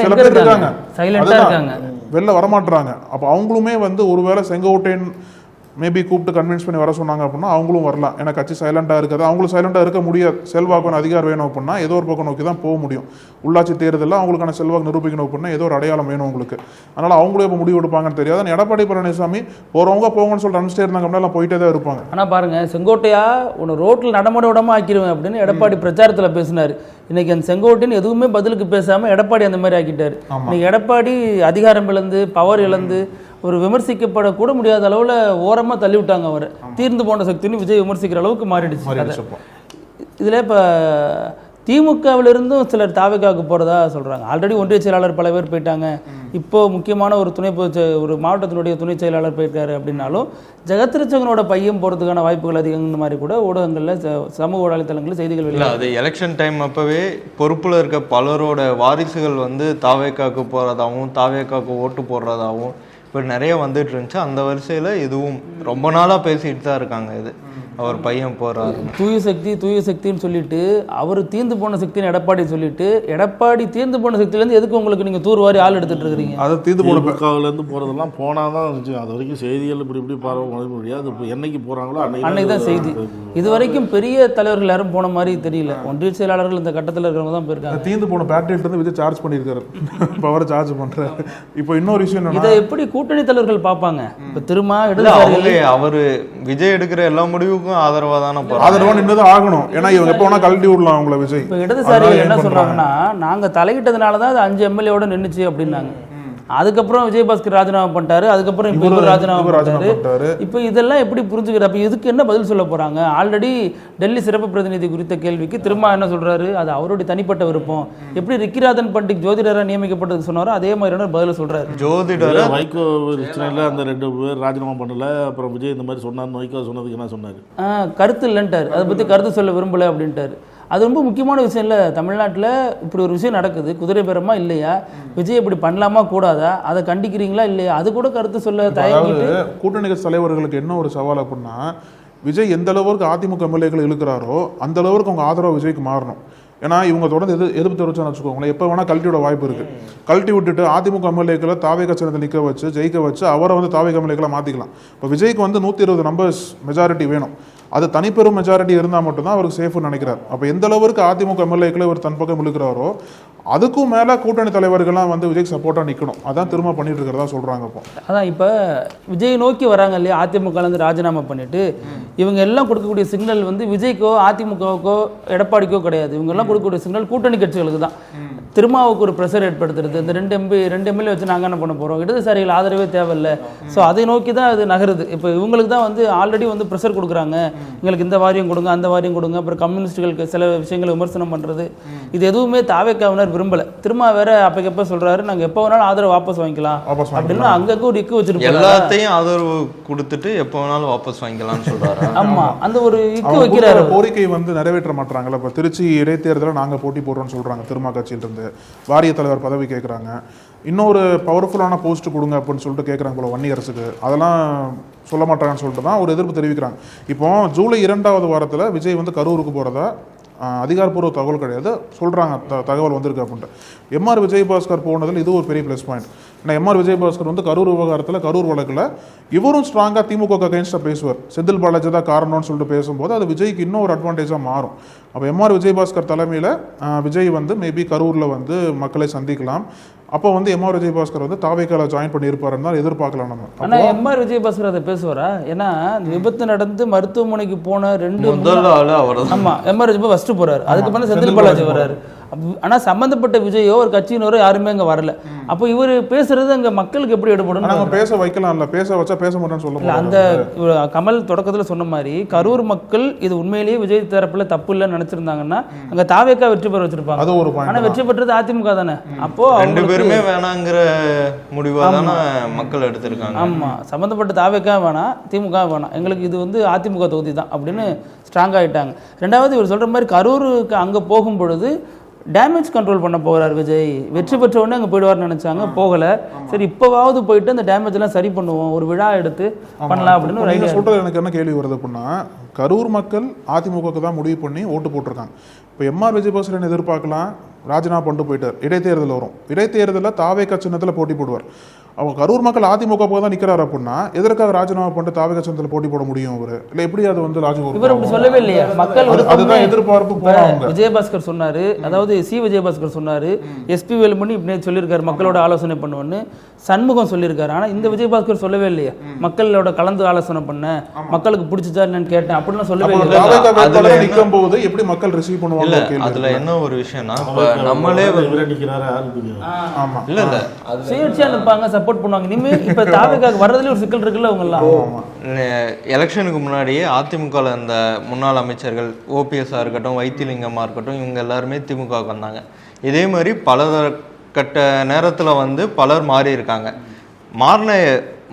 சில பேர் இருக்காங்க வெளில வரமாட்டாங்க. அப்ப அவங்களுமே வந்து ஒருவேளை செங்கோட்டையன் மேபி கூப்பிட்டு கன்வின்ஸ் பண்ணி வர சொன்னாங்க அப்படின்னா அவங்களும் வரலாம். ஏன்னா கட்சி சைலண்டாக இருக்காது, அவங்களும் சைலண்டாக இருக்க முடியாது. செல்வாக்கு அதிகாரம் வேணும் அப்படின்னா ஏதோ ஒரு பக்கம் நோக்கி தான் போக முடியும். உள்ளாட்சி தேர்தலில் அவங்களுக்கான செல்வாக்கு நிரூபிக்கணும் அப்படின்னா ஏதோ ஒரு அடையாளம் வேணும் உங்களுக்கு. அதனால் அவங்களும் இப்போ முடிவு எடுப்பாங்கன்னு தெரியாது. ஆனால் எடப்பாடி பழனிசாமி போகிறவங்க போங்கன்னு சொல்லிட்டு அனுப்பிச்சிட்டே இருந்தாங்க அப்படின்னா போயிட்டே தான் இருப்பாங்க. ஆனால் பாருங்க, செங்கோட்டையா உன்னை ரோட்டில் நடமாட விடாம ஆக்கிடுவேன் அப்படின்னு எடப்பாடி பிரச்சாரத்தில் பேசினார். இன்னைக்கு அந்த செங்கோட்டைன்னு எதுவுமே பதிலுக்கு பேசாமல் எடப்பாடி அந்த மாதிரி ஆக்கிட்டார். இன்னைக்கு எடப்பாடி அதிகாரம் இழந்து பவர் இழந்து ஒரு விமர்சிக்கப்படக்கூட முடியாத அளவில் ஓரமாக தள்ளி விட்டாங்க அவரை. தீர்ந்து போன சக்தின்னு விஜய் விமர்சிக்கிற அளவுக்கு மாறிடுச்சு. இதில் இப்போ திமுகவிலிருந்தும் சிலர் தாவேக்காவுக்கு போகிறதா சொல்கிறாங்க. ஆல்ரெடி ஒன்றிய செயலாளர் பல பேர் போயிட்டாங்க. இப்போது முக்கியமான ஒரு ஒரு மாவட்டத்தினுடைய துணை செயலாளர் போயிருக்காரு. அப்படின்னாலும் ஜெகத்ரட்சகனோட பையன் போகிறதுக்கான வாய்ப்புகள் அதிகங்கிற மாதிரி கூட ஊடகங்களில் சமூக வலைத்தளங்களில் செய்திகள் வெளியே. அது எலெக்ஷன் டைம் அப்போவே பொறுப்பில் இருக்க பலரோட வாரிசுகள் வந்து தாவேக்காவுக்கு போகிறதாகவும் தாவேக்காவுக்கு ஓட்டு போடுறதாகவும் இப்போ நிறைய வந்துட்டு இருந்துச்சு. அந்த வரிசையில் இதுவும் ரொம்ப நாளாக பேசிட்டு தான் இருக்காங்க. இது அவர் பையன் போறாரு. தூய சக்தின்னு சொல்லிட்டு அவர் தீர்ந்து போன சக்தின்னு எடப்பாடி சொல்லிட்டு, எடப்பாடி தீர்ந்து போன சக்தியிலேருந்து எதுக்கு உங்களுக்கு நீங்கள் தூர்வாரி ஆள் எடுத்துட்டு இருக்கிறீங்க? அதை தீர்ந்து போன பக்காவிலேருந்து போகிறதெல்லாம் போனால் தான் இருந்துச்சு. அது வரைக்கும் செய்திகள் இப்படி பார்க்க முடியாது. இப்போ என்னைக்கு போகிறாங்களோ அன்னைக்கு தான் செய்தி. இது வரைக்கும் பெரிய தலைவர்கள் யாரும் போன மாதிரி தெரியல. ஒன்றிய செயலாளர்கள் இந்த கட்டத்தில் இருக்கிறவங்க தான் போயிருக்காங்க. தீர்ந்து போன பேட்டரியிலிருந்து விஜய் சார்ஜ் பண்ணியிருக்காரு, இப்போ அவரை சார்ஜ் பண்ணுறாரு. இப்போ இன்னொரு விஷயம், இதை எப்படி கூட்டணி தலைவர்கள் பார்ப்பாங்க? இப்போ திரும்ப அவர் விஜய் எடுக்கிற எல்லா முடிவுக்கும் ஆதரவா தானே ஆதரவா நின்றுதான் ஆகணும். ஏன்னா இவங்க எப்போ வேணா கழட்டி விடலாம் அவங்கள. விஜய் இப்போ இடதுசாரிகள் என்ன சொல்றாங்கன்னா, நாங்க தலையிட்டதுனால தான் அது 5 எம்எல்ஏவோட நின்றுச்சு அப்படின்னாங்க. அதுக்கப்புறம் விஜயபாஸ்கர் ராஜினாமா பண்ணிட்டாரு. அதுக்கப்புறம் இப்போ ராஜினாமா பண்ணிட்டாரு. இப்போ இதெல்லாம் எப்படி புரிஞ்சுக்கிற? அப்போ இதுக்கு என்ன பதில் சொல்ல போறாங்க? ஆல்ரெடி டெல்லி சிறப்பு பிரதிநிதி குறித்த கேள்விக்கு திரும்ப என்ன சொல்றாரு, அது அவருடைய தனிப்பட்ட விருப்பம். எப்படி ரிக்கிராதன் பண்டிட் ஜோதிடராக நியமிக்கப்பட்டது சொன்னாரோ அதே மாதிரியான பதில் சொல்றாரு. ஜோதிடர் வைகோ பிரச்சனையில் அந்த 2 பேர் ராஜினாமா பண்ணல. அப்புறம் விஜய் இந்த மாதிரி சொன்னார். வைகோ சொன்னதுக்கு என்ன சொன்னார்? கருத்து இல்லைன்ட்டார். அதை பற்றி கருத்து சொல்ல விரும்பலை அப்படின்ட்டாரு. அது ரொம்ப முக்கியமான விஷயம் இல்லை. தமிழ்நாட்டில் இப்படி ஒரு விஷயம் நடக்குது, குதிரை பேரமா இல்லையா, விஜய் இப்படி பண்ணலாமா கூடாதா, அதை கண்டிக்கிறீங்களா இல்லையா, அது கூட கருத்து சொல்ல தயங்கிட்டு. கூட்டணி தலைவர்களுக்கு என்ன ஒரு சவால் அப்படின்னா, விஜய் எந்த அளவுக்கு அதிமுக எம்எல்ஏக்கள் இழுக்கிறாரோ அந்த அளவுக்கு அவங்க ஆதரவு விஜய்க்கு மாறணும். ஏன்னா இவங்க தொடர்ந்து எதிர்ப்பு தெரிவிச்சான்னு வச்சுக்கோங்களேன், எப்போ வேணால் கழட்டியோட வாய்ப்பு இருக்குது. கழட்டி விட்டுட்டு அதிமுக எம்எல்ஏக்களை தாவேக சின்னத்தை நிற்க வச்சு ஜெயிக்க வச்சு அவரை வந்து தாவேக எம்எல்ஏக்களை மாற்றிக்கலாம். இப்போ விஜய்க்கு வந்து 120 நம்பர்ஸ் மெஜாரிட்டி வேணும். அது தனிப்பெரும் மெஜாரிட்டி இருந்தால் மட்டும்தான் அவருக்கு சேஃப்னு நினைக்கிறார். அப்போ எந்த அளவுக்கு அதிமுக எம்எல்ஏக்களை ஒரு தன் பக்கம் இழுக்கிறாரோ அதுக்கும் மேலே கூட்டணி தலைவர்கள்லாம் வந்து விஜய்க்கு சப்போர்ட்டாக நிற்கணும். அதான் திரும்ப பண்ணிட்டு இருக்கிறதா சொல்கிறாங்க. இப்போ அதான் இப்போ விஜய் நோக்கி வராங்க இல்லையா, அதிமுகலேருந்து ராஜினாமா பண்ணிட்டு. இவங்க எல்லாம் கொடுக்கக்கூடிய சிக்னல் வந்து விஜய்க்கோ அதிமுகவுக்கோ எடப்பாடிக்கோ கிடையாது. இவங்க எல்லாம் கொடுக்கக்கூடிய சிக்னல் கூட்டணி கட்சிகளுக்கு தான். திருமாவுக்கு ஒரு ப்ரெஷர் ஏற்படுத்துறது. இந்த 2 எம்எல்ஏ வச்சு நாங்கள் என்ன பண்ண போகிறோம், இடதுசாரிகள் ஆதரவே தேவையில்லை. ஸோ அதை நோக்கி தான் அது நகருது. இப்போ இவங்களுக்கு தான் வந்து ஆல்ரெடி வந்து ப்ரெஷர் கொடுக்குறாங்க, எங்களுக்கு இந்த வாரியம் கொடுங்க அந்த வாரியம் கொடுங்க. அப்புறம் கம்யூனிஸ்டுகளுக்கு சில விஷயங்களை விமர்சனம் பண்ணுறது, இது எதுவுமே தாவேக்காவினர் விரும்பலை. திரும்ப வேற அப்பக்கப்போ சொல்கிறாரு, நாங்கள் எப்போ வேணாலும் ஆதரவு வாபஸ் வாங்கிக்கலாம் அப்படின்னு அங்கங்கே ஒரு இக்கு வச்சுருக்கோம். எல்லாத்தையும் ஆதரவு கொடுத்துட்டு எப்போ வேணாலும் வாபஸ் வாங்கிக்கலாம்னு சொல்கிறாரு. ஆமாம், அந்த ஒரு இக்கு வைக்கிறாரு. கோரிக்கை வந்து நிறைவேற்ற மாட்டாங்கல்ல. இப்போ திருச்சி இடைத்தேர்தலில் நாங்கள் போட்டி போடுறோம்னு சொல்கிறாங்க. திருமா கட்சியிலிருந்து வாரிய தலைவர் பதவி கேட்குறாங்க. இன்னொரு பவர்ஃபுல்லான போஸ்ட் கொடுங்க அப்படின்னு சொல்லிட்டு கேட்குறாங்க போல வன்னியரசுக்கு. அதெல்லாம் சொல்ல மாட்டாங்கன்னு சொல்லிட்டு தான் ஒரு எதிர்ப்பு தெரிவிக்கிறாங்க. இப்போ ஜூலை 2வது வாரத்தில் விஜய் வந்து கரூருக்கு போகிறதா அதிகாரப்பூர்வ தகவல் கிடையாது, சொல்கிறாங்க தகவல் வந்திருக்கு அப்படின்ட்டு. எம்ஆர் விஜயபாஸ்கர் போனதில் இது ஒரு பெரிய ப்ளஸ் பாயிண்ட். ஏன்னா எம்ஆர் விஜயபாஸ்கர் வந்து கரூர் விவகாரத்தில் கரூர் வழக்கில் இவரும் ஸ்ட்ராங்காக திமுக அகைன்ஸ்டாக பேசுவார். செந்தில் பாலாஜி தான் காரணம்னு சொல்லிட்டு பேசும்போது அது விஜய்க்கு இன்னும் ஒரு அட்வான்டேஜாக மாறும். அப்போ எம்ஆர் விஜயபாஸ்கர் தலைமையில் விஜய் வந்து மேபி கரூரில் வந்து மக்களை சந்திக்கலாம். அப்போ வந்து எம்ஆர் விஜயபாஸ்கர் வந்து தாவேக்கால ஜாயின் பண்ணியிருப்பாருன்னு தான் எதிர்பார்க்கலாம் நம்ம. ஆனால் எம்ஆர் விஜயபாஸ்கர் அதை பேசுவாரா? ஏன்னா விபத்து நடந்து மருத்துவமனைக்கு போன 2 முதல் ஆள் அவர். ஆமாம், எம்ஆர் விஜய் ஃபஸ்ட்டு போகிறாரு, அதுக்கப்புறம் செந்தில் பாலாஜி வர்றாரு. ஆனால் சம்மந்தப்பட்ட விஜயோ ஒரு கட்சியினரோ யாருமே அங்கே வரல. அப்போ இவர் பேசுறது அங்கே மக்களுக்கு எப்படி எடுபடும்? நம்ம பேச வைக்கலாம்ல, பேச வச்சா பேச மாட்டேன்னு சொல்ல. அந்த கமல் தொடக்கத்தில் சொன்ன மாதிரி கரூர் மக்கள் இது உண்மையிலேயே விஜய் தரப்புல தப்பு இல்லைன்னு நினைச்சிருந்தாங்கன்னா அங்கே தாவேக்கா வெற்றி பெற வச்சிருப்பாங்க. அது ஒரு பாயிண்ட். ஆனால் வெற்றி பெற்றது அதிமுக தானே. அப்போ 2 பேருமே வேணாங்கிற முடிவாக தானே மக்கள் எடுத்திருக்காங்க. ஆமாம், சம்மந்தப்பட்ட தாவேக்கா வேணாம், திமுக வேணாம், எங்களுக்கு இது வந்து அதிமுக தொகுதி தான் அப்படின்னு ஸ்ட்ராங் ஆகிட்டாங்க. 2வது இவர் சொல்கிற மாதிரி கரூருக்கு அங்கே போகும் பொழுது டேமேஜ் கண்ட்ரோல் பண்ண போகிறார் விஜய். வெற்றி பெற்ற உடனே அங்கே போயிடுவார்னு நினச்சாங்க, போகலை. சரி, இப்போவாவது போயிட்டு அந்த டேமேஜ் எல்லாம் சரி பண்ணுவோம், ஒரு விழா எடுத்து பண்ணலாம் அப்படின்னு ஒரு ஐடியா. சொல்கிறது எனக்கு என்ன கேள்வி வருது அப்படின்னா, கரூர் மக்கள் அதிமுகவுக்கு தான் முடிவு பண்ணி ஓட்டு போட்டிருக்காங்க. இப்போ எம்ஆர் விஜயபாஸ்கரன் எதிர்பார்க்கலாம், ராஜினாமா பண்ணிட்டு போயிட்டார். இடைத்தேர்தல் வரும். இடைத்தேர்தலில் தாவேகா சின்னத்தில் போட்டி போடுவார். அவங்க கரூர் மக்கள் அதிமுக தான் நிற்கிறாரு அப்படின்னா எதற்காக ராஜினாமா பண்ணிட்டு தாவேகா சின்னத்தில் போட்டி போட முடியும்? அவர் இல்லை எப்படி அது வந்து இவர் அப்படி சொல்லவே இல்லையா? மக்கள் அதுதான் எதிர்பார்ப்பு போறாங்க. விஜயபாஸ்கர் சொன்னாரு, அதாவது விஜயபாஸ்கர் சொன்னாரு, எஸ்பி வேலுமணி இப்படி சொல்லியிருக்காரு மக்களோட ஆலோசனை பண்ணுவேன்னு சண்முகம் சொல்லியிருக்காரு. ஆனா இந்த விஜயபாஸ்கர் சொல்லவே இல்லையா மக்களோட கலந்து ஆலோசனை பண்ண, மக்களுக்கு பிடிச்சதா என்னன்னு கேட்டேன் அப்படின்னு சொல்லவே இல்லை. நிற்கும் போது எப்படி மக்கள் ரிசீவ் பண்ணுவாங்க? அதுல என்ன ஒரு விஷயம்னா நம்மளே சுயேட்சையா நிற்பாங்க, சப்போர்ட் பண்ணுவாங்க. இனிமே இப்ப தாவேகாக்கு வர்றதுல ஒரு சிக்கல் இருக்குல்ல. அவங்க எல்லாம் எலெக்ஷனுக்கு முன்னாடியே அதிமுகவில் இந்த முன்னாள் அமைச்சர்கள் ஓபிஎஸ்ஸாக இருக்கட்டும், வைத்திலிங்கமாக இருக்கட்டும், இவங்க எல்லாருமே திமுகவுக்கு வந்தாங்க. இதே மாதிரி பல கட்ட நேரத்தில் வந்து பலர் மாறி இருக்காங்க.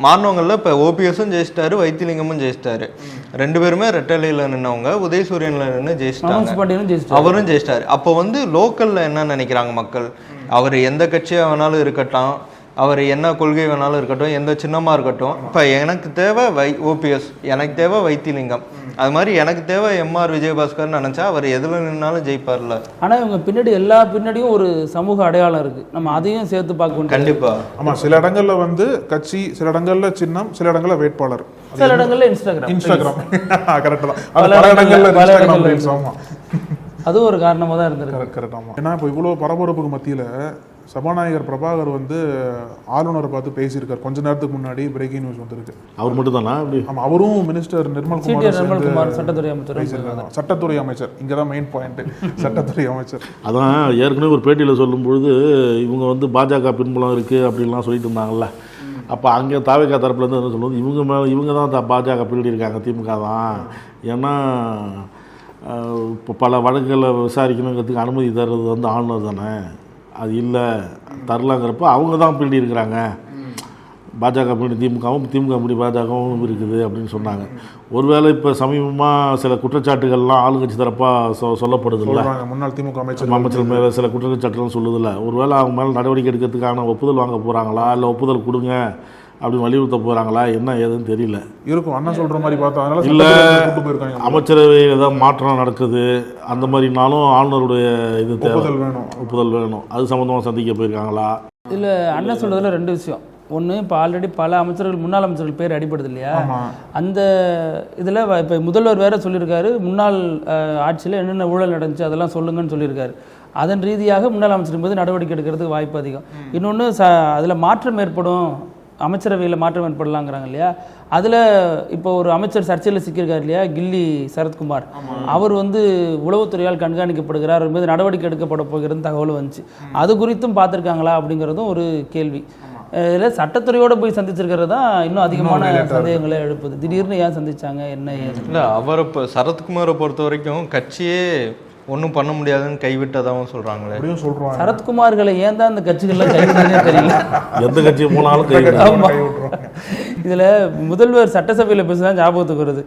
மாறினவங்களில் இப்போ ஓபிஎஸும் ஜெயிச்சிட்டாரு, வைத்திலிங்கமும் ஜெயிச்சிட்டாரு. 2 பேருமே ரெட்டலையில் நின்னவங்க. உதயசூரியனில் நின்று ஜெயிச்சிட்டாங்க, அவரும் ஜெயிச்சிட்டாரு. அப்போ வந்து லோக்கலில் என்ன நினைக்கிறாங்க மக்கள்? அவர் எந்த கட்சியாக வேணாலும் இருக்கட்டும், அவர் என்ன கொள்கை வேணாலும் இருக்கட்டும், எந்த சின்னமாக இருக்கட்டும், இப்போ எனக்கு தேவை ஓபிஎஸ், எனக்கு தேவை வைத்திலிங்கம், அது மாதிரி எனக்கு தேவை எம்ஆர் விஜயபாஸ்கர்னு நினச்சா அவர் எதில் நின்னாலும் ஜெயிப்பார்ல. ஆனால் இவங்க பின்னாடி எல்லா பின்னாடியும் ஒரு சமூக அடையாளம் இருக்குது, நம்ம அதையும் சேர்த்து பார்க்கணும். கண்டிப்பாக. ஆமாம், சில இடங்களில் வந்து கட்சி, சில இடங்களில் சின்னம், சில இடங்களில் வேட்பாளர், சில இடங்களில் இன்ஸ்டாகிராம் கரெக்டாக தான். பல இடங்களில் அதுவும் ஒரு காரணமாக தான் இருந்திருக்கு. கரெக்ட். ஆமாம், ஏன்னா இப்போ இவ்வளோ பரபரப்புக்கு மத்தியில் சபாநாயகர் பிரபாகர் வந்து ஆளுநரை பார்த்து பேசியிருக்கார். கொஞ்ச நேரத்துக்கு முன்னாடி பிரேக்கிங் நியூஸ் வந்திருக்கு. அவர் மட்டும் தானா? ஆமாம், அவரும் மினிஸ்டர் நிர்மல்குமார் சட்டத்துறை அமைச்சர். சட்டத்துறை அமைச்சர் இங்கே தான் மெயின் பாயிண்ட், சட்டத்துறை அமைச்சர். அதான் ஏற்கனவே ஒரு பேட்டியில் சொல்லும்பொழுது இவங்க வந்து பாஜக பின்புலம் இருக்குது அப்படின்லாம் சொல்லிட்டு இருந்தாங்கல்ல. அப்போ அங்கே தாவேகா தரப்புலேருந்து என்ன சொல்லுவது, இவங்க தான் பாஜக பின்னாடி இருக்காங்க, திமுக தான். ஏன்னா இப்போ பல வழக்குகளை விசாரிக்கணுங்கிறதுக்கு அனுமதி தர்றது வந்து ஆளுநர் தானே, அது இல்லை தரலாங்கிறப்ப அவங்க தான் பின்னாடி இருக்கிறாங்க. பாஜக பின்னாடி திமுகவும், திமுக பின்னாடி பாஜகவும் இருக்குது அப்படின்னு சொன்னாங்க. ஒருவேளை இப்போ சமீபமாக சில குற்றச்சாட்டுகள்லாம் ஆளுங்கட்சி தரப்பாக சொல்லப்படுது இல்லை, முன்னாள் திமுக அமைச்சர் மேலே சில குற்றச்சாட்டுலாம் சொல்லுதில்ல. ஒருவேளை அவங்க மேலே நடவடிக்கை எடுக்கிறதுக்கான ஒப்புதல் வாங்க போகிறாங்களா, இல்லை ஒப்புதல் கொடுங்க அப்படின்னு வலியுறுத்த போகிறாங்களா, என்ன ஏதுன்னு தெரியல. இருக்கும் அண்ணா சொல்கிற மாதிரி பார்த்தா. அதனால இல்லை அமைச்சரவையில் ஏதாவது மாற்றம் நடக்குது அந்த மாதிரினாலும் ஆளுநருடைய இது ஒப்புதல் வேணும். அது சம்மந்தமாக சந்திக்க போயிருக்காங்களா? இதில் அண்ணன் சொல்கிறதுல 2 விஷயம். ஒன்று, இப்போ ஆல்ரெடி பல அமைச்சர்கள், முன்னாள் அமைச்சர்கள் பேர் அடிபடுது இல்லையா, அந்த இதில் இப்போ முதல்வர் வேற சொல்லியிருக்காரு, முன்னாள் ஆட்சியில் என்னென்ன ஊழல் நடந்துச்சு அதெல்லாம் சொல்லுங்கன்னு சொல்லியிருக்காரு. அதன் ரீதியாக முன்னாள் அமைச்சர் மீது நடவடிக்கை எடுக்கிறதுக்கு வாய்ப்பு அதிகம். இன்னொன்று, அதில் மாற்றம் ஏற்படும், அமைச்சரவையில் மாற்றம் ஏற்படலாங்கிறாங்க இல்லையா. அதில் இப்போ ஒரு அமைச்சர் சர்ச்சையில் சிக்கியிருக்காரு இல்லையா, கில்லி சரத்குமார். அவர் வந்து உளவுத்துறையால் கண்காணிக்கப்படுகிறார், அவர் மீது நடவடிக்கை எடுக்கப்பட போகிறது தகவல் வந்துச்சு. அது குறித்தும் பார்த்துருக்காங்களா அப்படிங்கிறதும் ஒரு கேள்வி. இதில் சட்டத்துறையோடு போய் சந்திச்சிருக்கிறது தான் இன்னும் அதிகமான சந்தேகங்களை எழுப்புது. திடீர்னு ஏன் சந்திச்சாங்க, என்ன இல்லை? அவரை இப்போ சரத்குமாரை பொறுத்த வரைக்கும் கட்சியே ஒன்றும் பண்ண முடியாதுன்னு கைவிட்டதாகவும் சொல்கிறாங்களே. சரத்குமார்களை ஏன் தான் இந்த கட்சிகள்லாம் கைவிட்டதே தெரியல. எந்த கட்சி போனாலும் கைவிட்டுறாங்க. இதில் முதல்வர் சட்டசபையில் பேசுதான் ஞாபகத்துக்கு வருது.